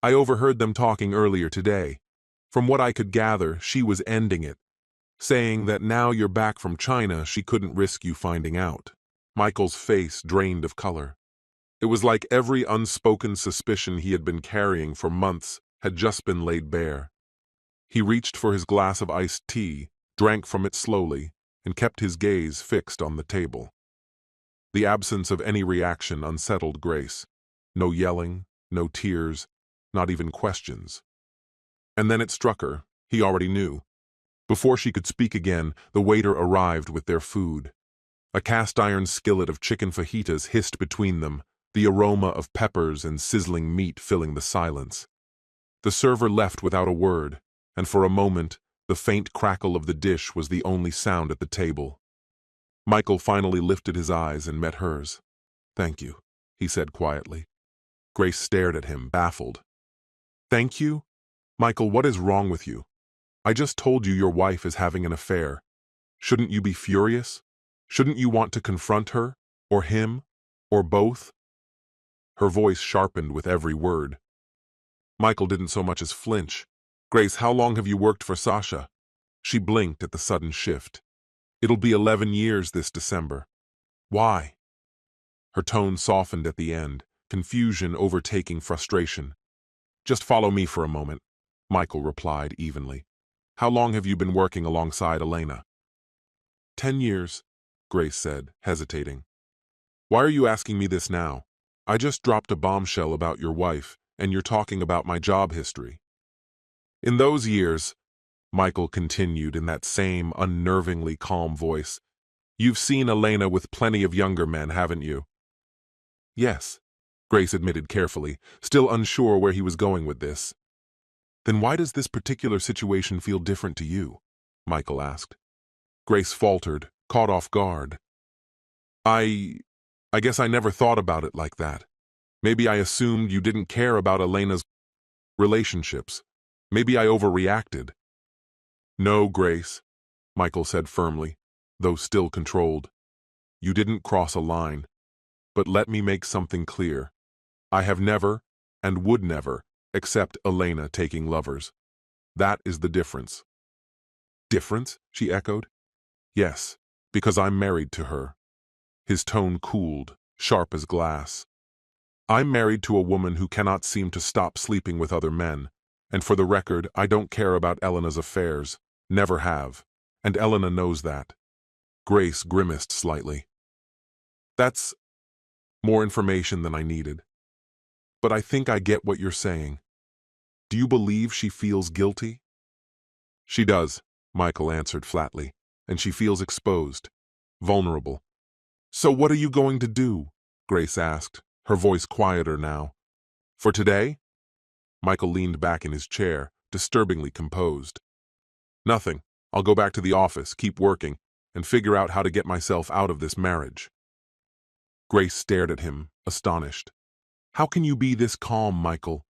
I overheard them talking earlier today. From what I could gather, she was ending it, saying that now you're back from China, she couldn't risk you finding out." Michael's face drained of color. It was like every unspoken suspicion he had been carrying for months had just been laid bare. He reached for his glass of iced tea, drank from it slowly, and kept his gaze fixed on the table. The absence of any reaction unsettled Grace. No yelling, no tears, not even questions. And then it struck her, he already knew. Before she could speak again, the waiter arrived with their food. A cast-iron skillet of chicken fajitas hissed between them, the aroma of peppers and sizzling meat filling the silence. The server left without a word, and for a moment, The faint crackle of the dish was the only sound at the table. Michael finally lifted his eyes and met hers. "Thank you," he said quietly. Grace stared at him, baffled. "Thank you? Michael, what is wrong with you? I just told you your wife is having an affair. Shouldn't you be furious? Shouldn't you want to confront her? Or him? Or both?" Her voice sharpened with every word. Michael didn't so much as flinch. "Grace, how long have you worked for Sasha?" She blinked at the sudden shift. "It'll be 11 years this December." "Why?" Her tone softened at the end, confusion overtaking frustration. "Just follow me for a moment," Michael replied evenly. "How long have you been working alongside Elena?" 10 years, Grace said, hesitating. "Why are you asking me this now? I just dropped a bombshell about your wife, and you're talking about my job history." "In those years," Michael continued in that same unnervingly calm voice, "you've seen Elena with plenty of younger men, haven't you?" "Yes," Grace admitted carefully, still unsure where he was going with this. "Then why does this particular situation feel different to you?" Michael asked. Grace faltered, caught off guard. I guess I never thought about it like that. Maybe I assumed you didn't care about Elena's relationships. Maybe I overreacted." "No, Grace," Michael said firmly, though still controlled. "You didn't cross a line. But let me make something clear. I have never, and would never, accept Elena taking lovers. That is the difference." "Difference?" she echoed. "Yes, because I'm married to her." His tone cooled, sharp as glass. "I'm married to a woman who cannot seem to stop sleeping with other men, and for the record, I don't care about Elena's affairs. Never have. And Elena knows that." Grace grimaced slightly. "That's more information than I needed. But I think I get what you're saying. Do you believe she feels guilty?" "She does," Michael answered flatly, "and she feels exposed, vulnerable." "So what are you going to do?" Grace asked, her voice quieter now. "For today?" Michael leaned back in his chair, disturbingly composed. "Nothing. I'll go back to the office, keep working, and figure out how to get myself out of this marriage." Grace stared at him, astonished. "How can you be this calm, Michael?"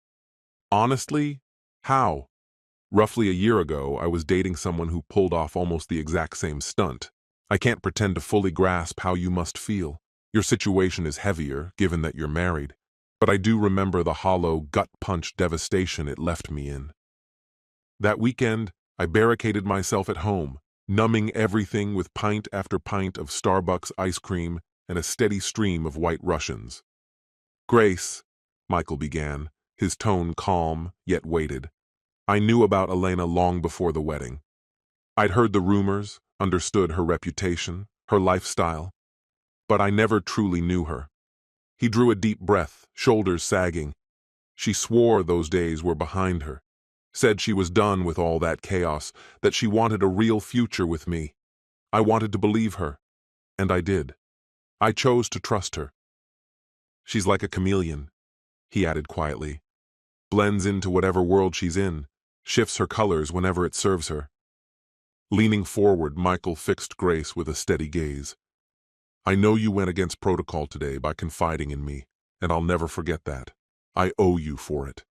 "Honestly, how? Roughly a year ago, I was dating someone who pulled off almost the exact same stunt. I can't pretend to fully grasp how you must feel. Your situation is heavier, given that you're married, but I do remember the hollow, gut-punch devastation it left me in. That weekend, I barricaded myself at home, numbing everything with pint after pint of Starbucks ice cream and a steady stream of White Russians." "Grace," Michael began, his tone calm, yet weighted. "I knew about Elena long before the wedding. I'd heard the rumors, understood her reputation, her lifestyle, but I never truly knew her." He drew a deep breath, shoulders sagging. "She swore those days were behind her. Said she was done with all that chaos, that she wanted a real future with me. I wanted to believe her, and I did. I chose to trust her. She's like a chameleon," he added quietly. "Blends into whatever world she's in, shifts her colors whenever it serves her." Leaning forward, Michael fixed Grace with a steady gaze. "I know you went against protocol today by confiding in me, and I'll never forget that. I owe you for it."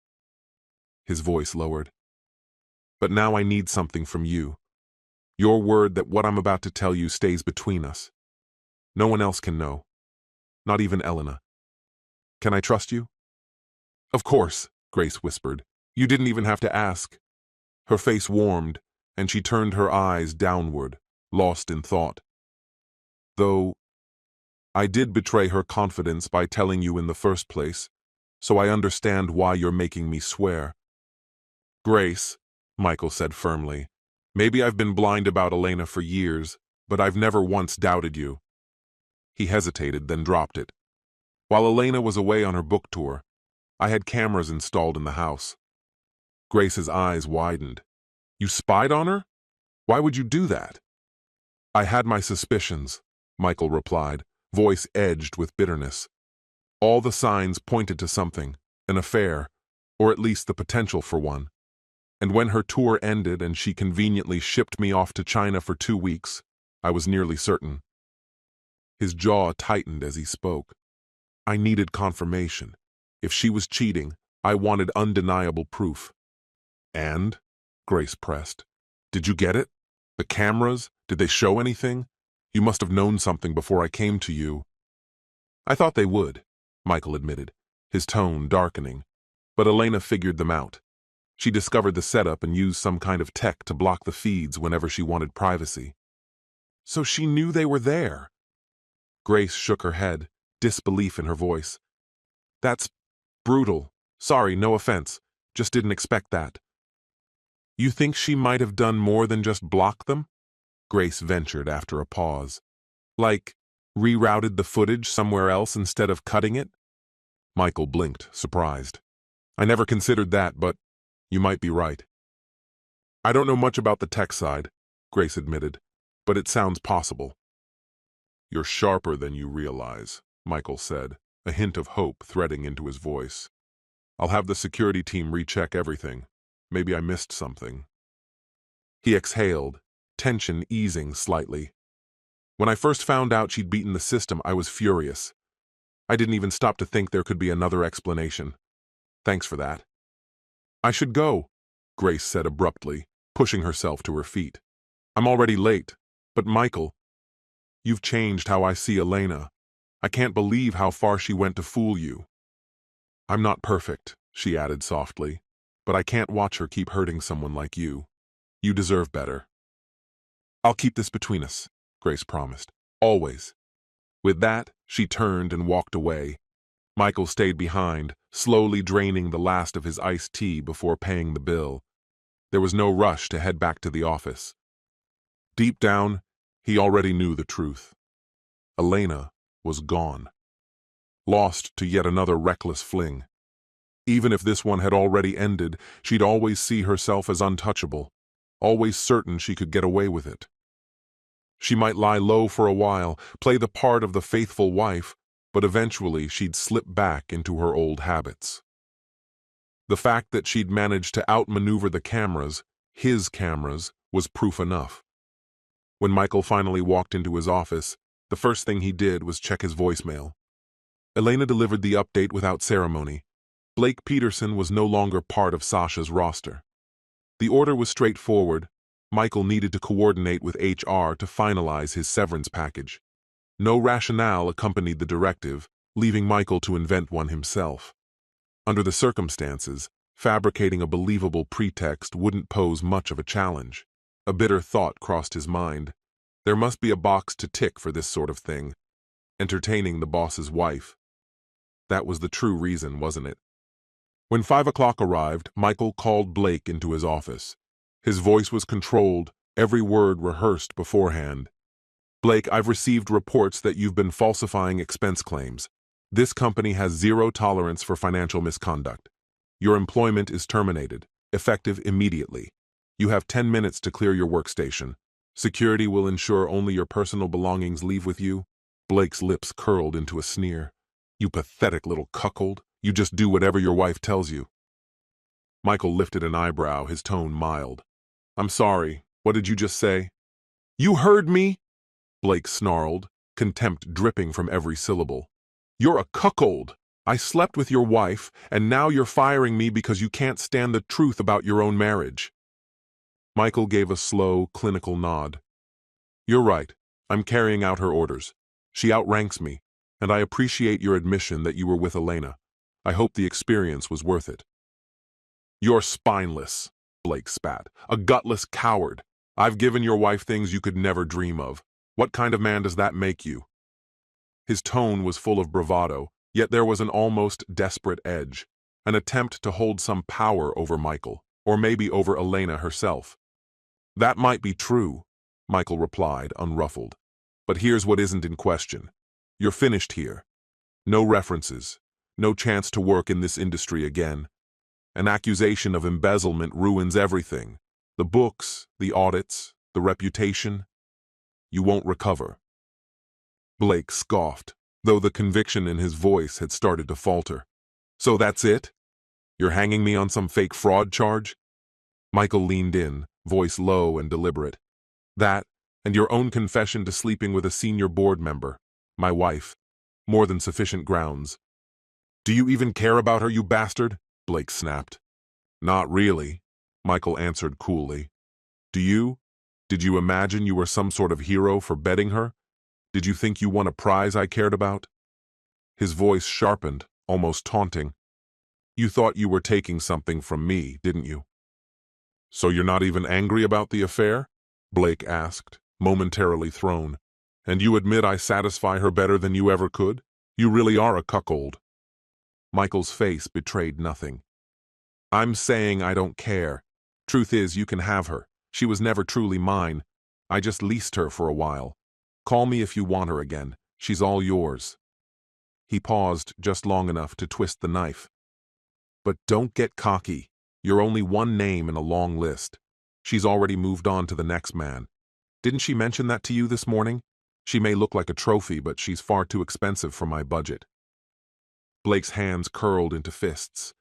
His voice lowered. "But now I need something from you. Your word that what I'm about to tell you stays between us. No one else can know. Not even Elena. Can I trust you?" "Of course," Grace whispered. "You didn't even have to ask." Her face warmed, and she turned her eyes downward, lost in thought. "Though I did betray her confidence by telling you in the first place, so I understand why you're making me swear." "Grace," Michael said firmly, "maybe I've been blind about Elena for years, but I've never once doubted you." He hesitated, then dropped it. "While Elena was away on her book tour, I had cameras installed in the house." Grace's eyes widened. "You spied on her? Why would you do that?" "I had my suspicions," Michael replied, voice edged with bitterness. "All the signs pointed to something, an affair, or at least the potential for one. And when her tour ended and she conveniently shipped me off to China for 2 weeks, I was nearly certain. His jaw tightened as he spoke. I needed confirmation. If she was cheating, I wanted undeniable proof. And? Grace pressed. Did you get it? The cameras? Did they show anything? You must have known something before I came to you. I thought they would, Michael admitted, his tone darkening. But Elena figured them out. She discovered the setup and used some kind of tech to block the feeds whenever she wanted privacy. So she knew they were there. Grace shook her head, disbelief in her voice. That's brutal. Sorry, no offense. Just didn't expect that. You think she might have done more than just block them? Grace ventured after a pause. Like, rerouted the footage somewhere else instead of cutting it? Michael blinked, surprised. I never considered that, but you might be right. I don't know much about the tech side, Grace admitted, but it sounds possible. You're sharper than you realize, Michael said, a hint of hope threading into his voice. I'll have the security team recheck everything. Maybe I missed something. He exhaled, tension easing slightly. When I first found out she'd beaten the system, I was furious. I didn't even stop to think there could be another explanation. Thanks for that. I should go, Grace said abruptly, pushing herself to her feet. I'm already late, but Michael, you've changed how I see Elena. I can't believe how far she went to fool you. I'm not perfect, she added softly, but I can't watch her keep hurting someone like you. You deserve better. I'll keep this between us, Grace promised. Always. With that, she turned and walked away. Michael stayed behind, slowly draining the last of his iced tea before paying the bill. There was no rush to head back to the office. Deep down, he already knew the truth. Elena was gone. Lost to yet another reckless fling. Even if this one had already ended, she'd always see herself as untouchable, always certain she could get away with it. She might lie low for a while, play the part of the faithful wife, but eventually she'd slip back into her old habits. The fact that she'd managed to outmaneuver the cameras, his cameras, was proof enough. When Michael finally walked into his office, the first thing he did was check his voicemail. Elena delivered the update without ceremony. Blake Peterson was no longer part of Sasha's roster. The order was straightforward. Michael needed to coordinate with HR to finalize his severance package. No rationale accompanied the directive, leaving Michael to invent one himself. Under the circumstances, fabricating a believable pretext wouldn't pose much of a challenge. A bitter thought crossed his mind. There must be a box to tick for this sort of thing. Entertaining the boss's wife. That was the true reason, wasn't it? When 5 o'clock arrived, Michael called Blake into his office. His voice was controlled, every word rehearsed beforehand. Blake, I've received reports that you've been falsifying expense claims. This company has zero tolerance for financial misconduct. Your employment is terminated, effective immediately. You have 10 minutes to clear your workstation. Security will ensure only your personal belongings leave with you. Blake's lips curled into a sneer. You pathetic little cuckold. You just do whatever your wife tells you. Michael lifted an eyebrow, his tone mild. I'm sorry, what did you just say? You heard me? Blake snarled, contempt dripping from every syllable. You're a cuckold. I slept with your wife, and now you're firing me because you can't stand the truth about your own marriage. Michael gave a slow, clinical nod. You're right. I'm carrying out her orders. She outranks me, and I appreciate your admission that you were with Elena. I hope the experience was worth it. You're spineless, Blake spat. A gutless coward. I've given your wife things you could never dream of. What kind of man does that make you? His tone was full of bravado, yet there was an almost desperate edge, an attempt to hold some power over Michael, or maybe over Elena herself. That might be true, Michael replied, unruffled. But here's what isn't in question. You're finished here. No references. No chance to work in this industry again. An accusation of embezzlement ruins everything. The books, the audits, the reputation. You won't recover. Blake scoffed, though the conviction in his voice had started to falter. So that's it? You're hanging me on some fake fraud charge? Michael leaned in, voice low and deliberate. That, and your own confession to sleeping with a senior board member, my wife. More than sufficient grounds. Do you even care about her, you bastard? Blake snapped. Not really, Michael answered coolly. Do you? Did you imagine you were some sort of hero for betting her? Did you think you won a prize I cared about? His voice sharpened, almost taunting. You thought you were taking something from me, didn't you? So you're not even angry about the affair? Blake asked, momentarily thrown. And you admit I satisfy her better than you ever could? You really are a cuckold. Michael's face betrayed nothing. I'm saying I don't care. Truth is, you can have her. She was never truly mine. I just leased her for a while. Call me if you want her again. She's all yours. He paused just long enough to twist the knife. But don't get cocky. You're only one name in a long list. She's already moved on to the next man. Didn't she mention that to you this morning? She may look like a trophy, but she's far too expensive for my budget. Blake's hands curled into fists.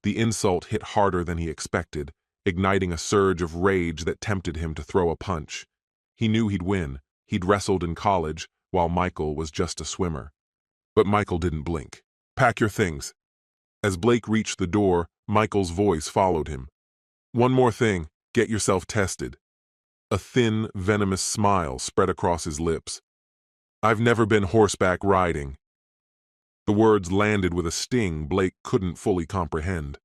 The insult hit harder than he expected, igniting a surge of rage that tempted him to throw a punch. He knew he'd win. He'd wrestled in college, while Michael was just a swimmer. But Michael didn't blink. Pack your things. As Blake reached the door, Michael's voice followed him. One more thing, get yourself tested. A thin, venomous smile spread across his lips. I've never been horseback riding. The words landed with a sting Blake couldn't fully comprehend.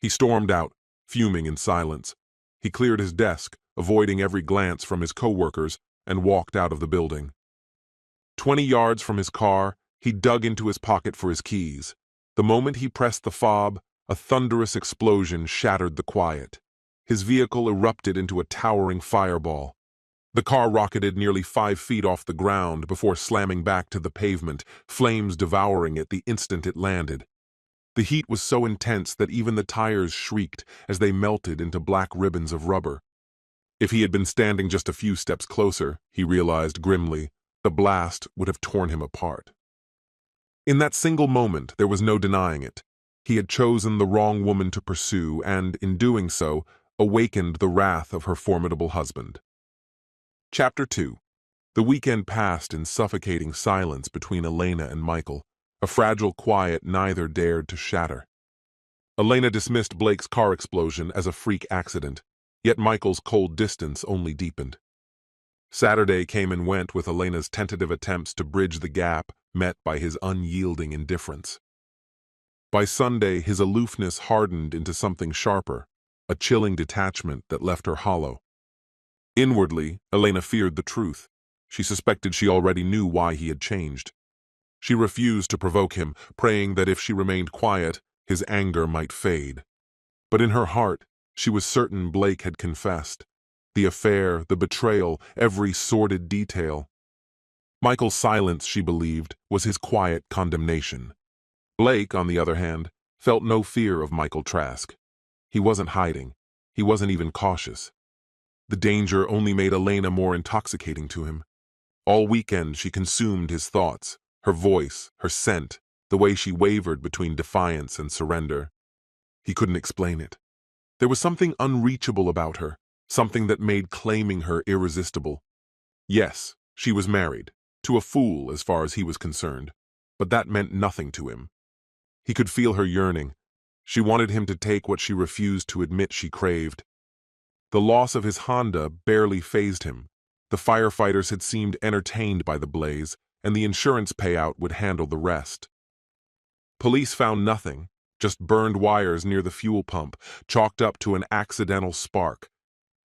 He stormed out, fuming in silence. He cleared his desk, avoiding every glance from his co-workers, and walked out of the building. 20 yards from his car, he dug into his pocket for his keys. The moment he pressed the fob, a thunderous explosion shattered the quiet. His vehicle erupted into a towering fireball. The car rocketed nearly 5 feet off the ground before slamming back to the pavement, flames devouring it the instant it landed. The heat was so intense that even the tires shrieked as they melted into black ribbons of rubber. If he had been standing just a few steps closer, he realized grimly, the blast would have torn him apart. In that single moment, there was no denying it. He had chosen the wrong woman to pursue and, in doing so, awakened the wrath of her formidable husband. Chapter 2. The weekend passed in suffocating silence between Elena and Michael, a fragile quiet neither dared to shatter. Elena dismissed Blake's car explosion as a freak accident, yet Michael's cold distance only deepened. Saturday came and went with Elena's tentative attempts to bridge the gap met by his unyielding indifference. By Sunday, his aloofness hardened into something sharper, a chilling detachment that left her hollow. Inwardly, Elena feared the truth. She suspected she already knew why he had changed. She refused to provoke him, praying that if she remained quiet, his anger might fade. But in her heart, she was certain Blake had confessed. The affair, the betrayal, every sordid detail. Michael's silence, she believed, was his quiet condemnation. Blake, on the other hand, felt no fear of Michael Trask. He wasn't hiding. He wasn't even cautious. The danger only made Elena more intoxicating to him. All weekend she consumed his thoughts, her voice, her scent, the way she wavered between defiance and surrender. He couldn't explain it. There was something unreachable about her, something that made claiming her irresistible. Yes, she was married, to a fool as far as he was concerned, but that meant nothing to him. He could feel her yearning. She wanted him to take what she refused to admit she craved. The loss of his Honda barely fazed him. The firefighters had seemed entertained by the blaze, and the insurance payout would handle the rest. Police found nothing, just burned wires near the fuel pump, chalked up to an accidental spark.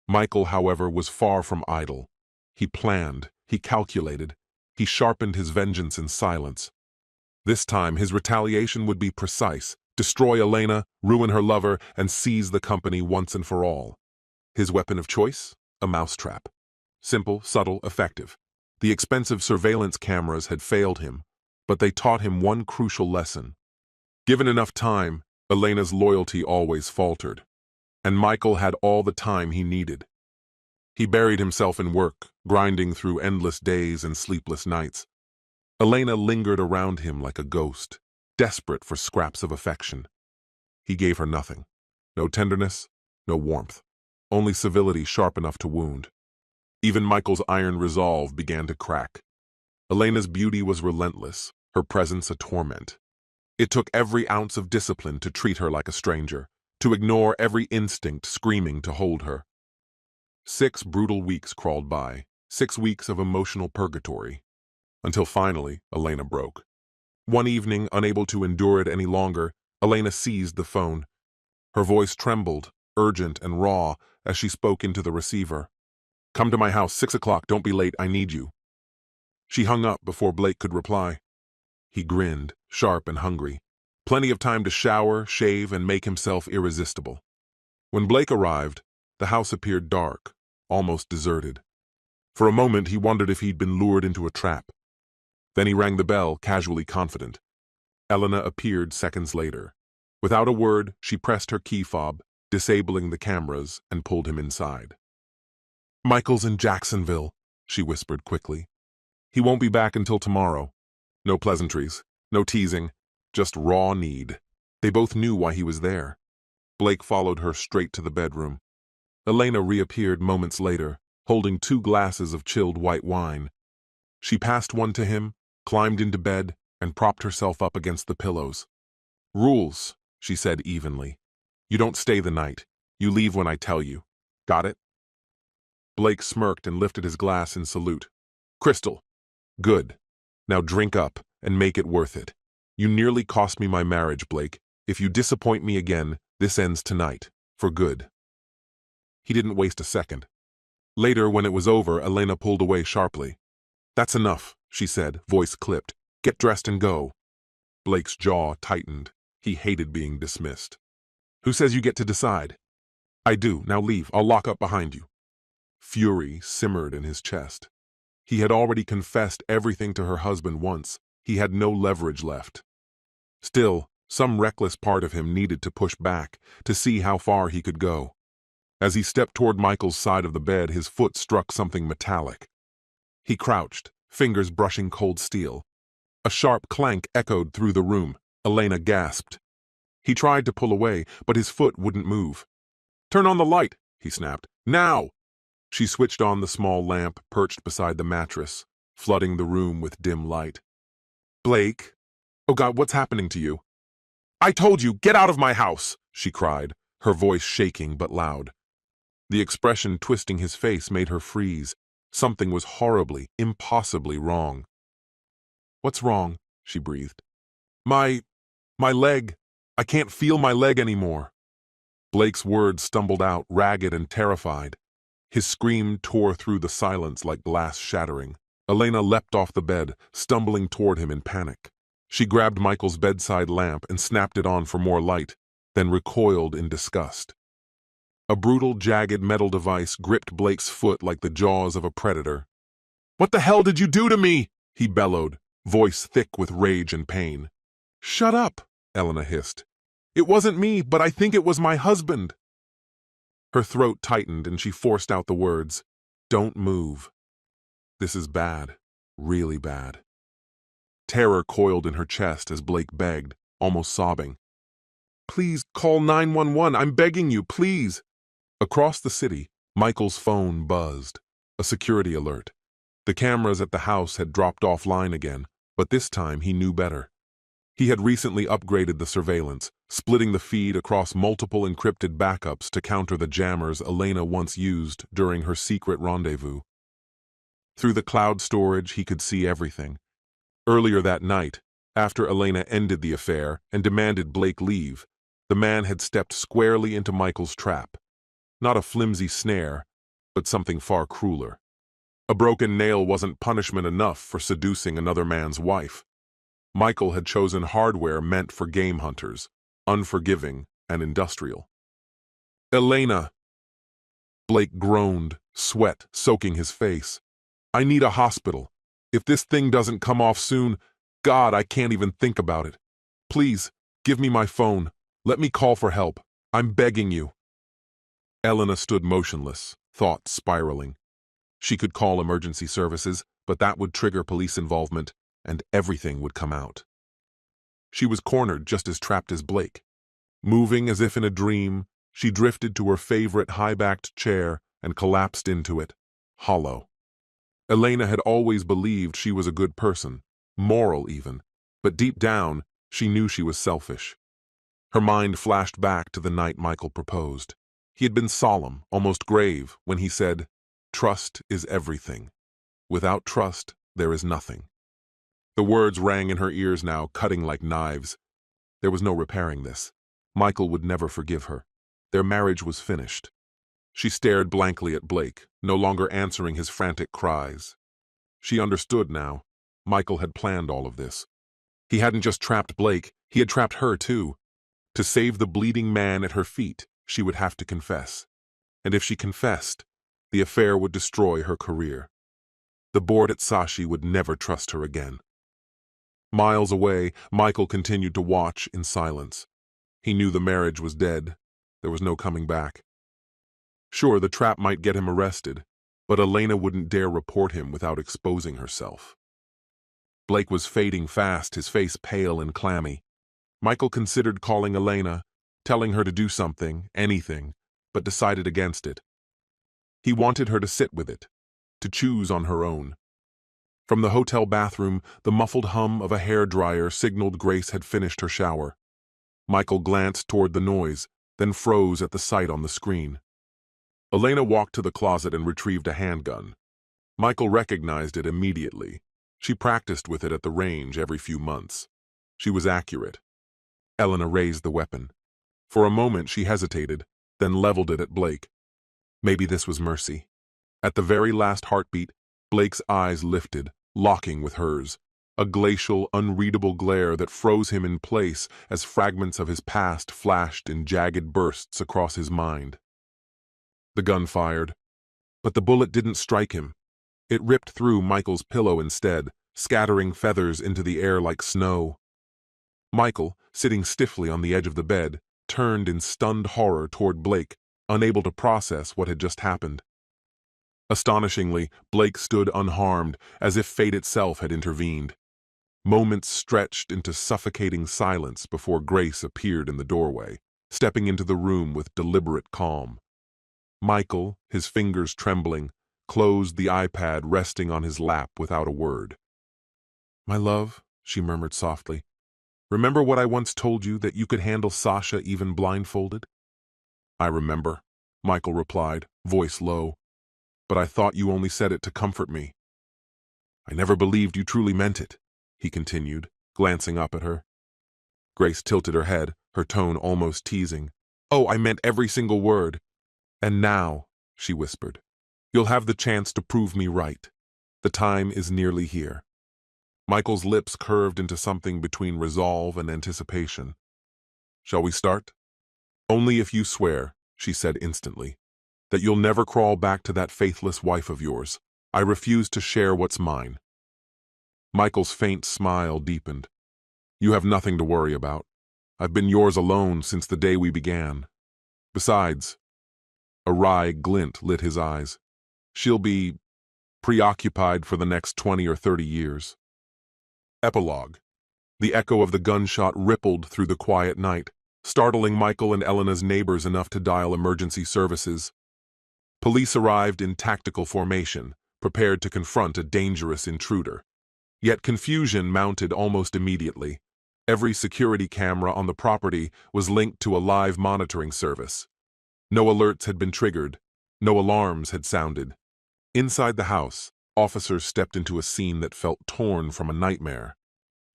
Michael, however, was far from idle. He planned, he calculated, he sharpened his vengeance in silence. This time, his retaliation would be precise: destroy Elena, ruin her lover, and seize the company once and for all. His weapon of choice? A mousetrap. Simple, subtle, effective. The expensive surveillance cameras had failed him, but they taught him one crucial lesson. Given enough time, Elena's loyalty always faltered, and Michael had all the time he needed. He buried himself in work, grinding through endless days and sleepless nights. Elena lingered around him like a ghost, desperate for scraps of affection. He gave her nothing. No tenderness, no warmth, only civility sharp enough to wound. Even Michael's iron resolve began to crack. Elena's beauty was relentless, her presence a torment. It took every ounce of discipline to treat her like a stranger, to ignore every instinct screaming to hold her. 6 brutal weeks crawled by, 6 weeks of emotional purgatory, until finally Elena broke. One evening, unable to endure it any longer, Elena seized the phone. Her voice trembled, urgent and raw, as she spoke into the receiver. "Come to my house, 6 o'clock, don't be late, I need you." She hung up before Blake could reply. He grinned, sharp and hungry. Plenty of time to shower, shave, and make himself irresistible. When Blake arrived, the house appeared dark, almost deserted. For a moment he wondered if he'd been lured into a trap. Then he rang the bell, casually confident. Elena appeared seconds later. Without a word, she pressed her key fob, disabling the cameras, and pulled him inside. "Michael's in Jacksonville," she whispered quickly. "He won't be back until tomorrow." No pleasantries, no teasing, just raw need. They both knew why he was there. Blake followed her straight to the bedroom. Elena reappeared moments later, holding 2 glasses of chilled white wine. She passed one to him, climbed into bed, and propped herself up against the pillows. "Rules," she said evenly. "You don't stay the night. You leave when I tell you. Got it?" Blake smirked and lifted his glass in salute. "Crystal. Good. Now drink up and make it worth it. You nearly cost me my marriage, Blake. If you disappoint me again, this ends tonight, for good." He didn't waste a second. Later, when it was over, Elena pulled away sharply. "That's enough," she said, voice clipped. "Get dressed and go." Blake's jaw tightened. He hated being dismissed. "Who says you get to decide?" "I do. Now leave. I'll lock up behind you." Fury simmered in his chest. He had already confessed everything to her husband once. He had no leverage left. Still, some reckless part of him needed to push back, to see how far he could go. As he stepped toward Michael's side of the bed, his foot struck something metallic. He crouched, fingers brushing cold steel. A sharp clank echoed through the room. Elena gasped. He tried to pull away, but his foot wouldn't move. "Turn on the light," he snapped. "Now!" She switched on the small lamp perched beside the mattress, flooding the room with dim light. "Blake? Oh God, what's happening to you?" "I told you, get out of my house!" she cried, her voice shaking but loud. The expression twisting his face made her freeze. Something was horribly, impossibly wrong. "What's wrong?" she breathed. My leg. I can't feel my leg anymore." Blake's words stumbled out, ragged and terrified. His scream tore through the silence like glass shattering. Elena leapt off the bed, stumbling toward him in panic. She grabbed Michael's bedside lamp and snapped it on for more light, then recoiled in disgust. A brutal, jagged metal device gripped Blake's foot like the jaws of a predator. "What the hell did you do to me?" he bellowed, voice thick with rage and pain. "Shut up," Elena hissed. "It wasn't me, but I think it was my husband." Her throat tightened and she forced out the words, "Don't move. This is bad, really bad." Terror coiled in her chest as Blake begged, almost sobbing. "Please call 911, I'm begging you, please." Across the city, Michael's phone buzzed. A security alert. The cameras at the house had dropped offline again, but this time he knew better. He had recently upgraded the surveillance, splitting the feed across multiple encrypted backups to counter the jammers Elena once used during her secret rendezvous. Through the cloud storage, he could see everything. Earlier that night, after Elena ended the affair and demanded Blake leave, the man had stepped squarely into Michael's trap. Not a flimsy snare, but something far crueler. A broken nail wasn't punishment enough for seducing another man's wife. Michael had chosen hardware meant for game hunters, unforgiving and industrial. "Elena!" Blake groaned, sweat soaking his face. "I need a hospital. If this thing doesn't come off soon, God, I can't even think about it. Please, give me my phone. Let me call for help. I'm begging you." Elena stood motionless, thoughts spiraling. She could call emergency services, but that would trigger police involvement, and everything would come out. She was cornered just as trapped as Blake. Moving as if in a dream, She drifted to her favorite high-backed chair and collapsed into it, hollow. Elena had always believed she was a good person, moral even, but deep down, she knew she was selfish. Her mind flashed back to the night Michael proposed. He had been solemn, almost grave, when he said, "Trust is everything. Without trust, there is nothing." The words rang in her ears now, cutting like knives. There was no repairing this. Michael would never forgive her. Their marriage was finished. She stared blankly at Blake, no longer answering his frantic cries. She understood now. Michael had planned all of this. He hadn't just trapped Blake, he had trapped her too. To save the bleeding man at her feet, she would have to confess. And if she confessed, the affair would destroy her career. The board at Sashi would never trust her again. Miles away, Michael continued to watch in silence. He knew the marriage was dead. There was no coming back. Sure, the trap might get him arrested, but Elena wouldn't dare report him without exposing herself. Blake was fading fast, his face pale and clammy. Michael considered calling Elena, telling her to do something, anything, but decided against it. He wanted her to sit with it, to choose on her own. From the hotel bathroom, the muffled hum of a hairdryer signaled Grace had finished her shower. Michael glanced toward the noise, then froze at the sight on the screen. Elena walked to the closet and retrieved a handgun. Michael recognized it immediately. She practiced with it at the range every few months. She was accurate. Elena raised the weapon. For a moment she hesitated, then leveled it at Blake. Maybe this was mercy. At the very last heartbeat, Blake's eyes lifted, locking with hers. A glacial, unreadable glare that froze him in place as fragments of his past flashed in jagged bursts across his mind. The gun fired, but the bullet didn't strike him. It ripped through Michael's pillow instead, scattering feathers into the air like snow. Michael, sitting stiffly on the edge of the bed, turned in stunned horror toward Blake, unable to process what had just happened. Astonishingly, Blake stood unharmed, as if fate itself had intervened. Moments stretched into suffocating silence before Grace appeared in the doorway, stepping into the room with deliberate calm. Michael, his fingers trembling, closed the iPad resting on his lap without a word. "My love," she murmured softly, "remember what I once told you, that you could handle Sasha even blindfolded?" "I remember," Michael replied, voice low. "But I thought you only said it to comfort me." "I never believed you truly meant it," he continued, glancing up at her. Grace tilted her head, her tone almost teasing. "Oh, I meant every single word. And now," she whispered, "you'll have the chance to prove me right. The time is nearly here." Michael's lips curved into something between resolve and anticipation. "Shall we start?" "Only if you swear," she said instantly, "that you'll never crawl back to that faithless wife of yours. I refuse to share what's mine." Michael's faint smile deepened. "You have nothing to worry about. I've been yours alone since the day we began. Besides," a wry glint lit his eyes, "she'll be preoccupied for the next 20 or 30 years. Epilogue. The echo of the gunshot rippled through the quiet night, startling Michael and Elena's neighbors enough to dial emergency services. Police arrived in tactical formation, prepared to confront a dangerous intruder. Yet confusion mounted almost immediately. Every security camera on the property was linked to a live monitoring service. No alerts had been triggered. No alarms had sounded. Inside the house, officers stepped into a scene that felt torn from a nightmare.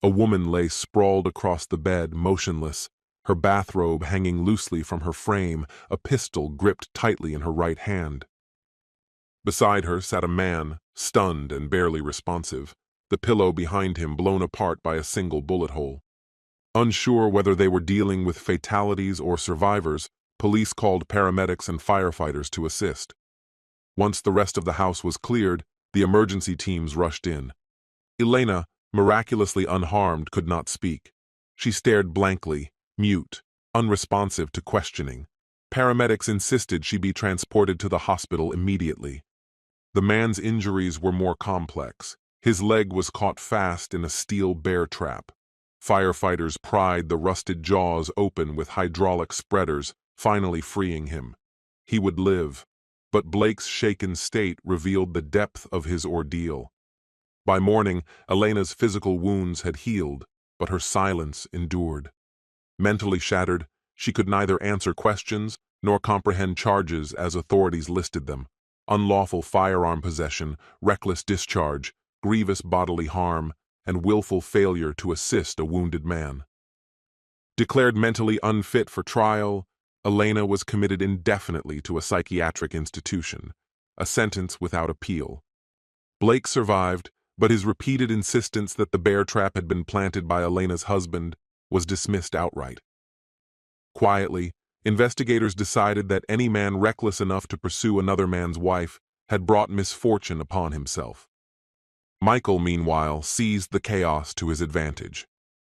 A woman lay sprawled across the bed, motionless, her bathrobe hanging loosely from her frame, a pistol gripped tightly in her right hand. Beside her sat a man, stunned and barely responsive, the pillow behind him blown apart by a single bullet hole. Unsure whether they were dealing with fatalities or survivors, police called paramedics and firefighters to assist. Once the rest of the house was cleared, the emergency teams rushed in. Elena, miraculously unharmed, could not speak. She stared blankly, mute, unresponsive to questioning. Paramedics insisted she be transported to the hospital immediately. The man's injuries were more complex. His leg was caught fast in a steel bear trap. Firefighters pried the rusted jaws open with hydraulic spreaders, finally freeing him. He would live, but Blake's shaken state revealed the depth of his ordeal. By morning, Elena's physical wounds had healed, but her silence endured. Mentally shattered, she could neither answer questions nor comprehend charges as authorities listed them: unlawful firearm possession, reckless discharge, grievous bodily harm, and willful failure to assist a wounded man. Declared mentally unfit for trial, Elena was committed indefinitely to a psychiatric institution, a sentence without appeal. Blake survived, but his repeated insistence that the bear trap had been planted by Elena's husband was dismissed outright. Quietly, investigators decided that any man reckless enough to pursue another man's wife had brought misfortune upon himself. Michael, meanwhile, seized the chaos to his advantage.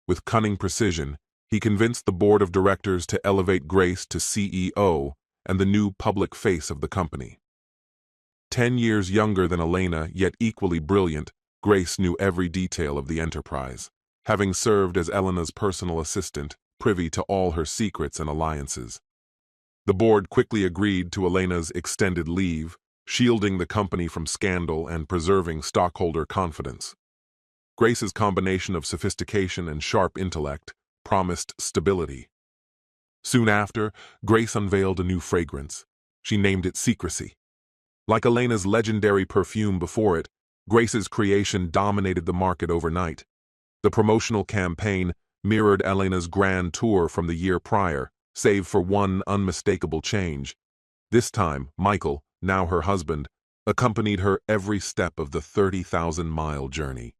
With cunning precision, he convinced the board of directors to elevate Grace to CEO and the new public face of the company. 10 years younger than Elena, yet equally brilliant, Grace knew every detail of the enterprise, having served as Elena's personal assistant, privy to all her secrets and alliances. The board quickly agreed to Elena's extended leave, shielding the company from scandal and preserving stockholder confidence. Grace's combination of sophistication and sharp intellect promised stability. Soon after, Grace unveiled a new fragrance. She named it Secrecy. Like Elena's legendary perfume before it, Grace's creation dominated the market overnight. The promotional campaign mirrored Elena's grand tour from the year prior, save for one unmistakable change. This time, Michael, now her husband, accompanied her every step of the 30,000-mile journey.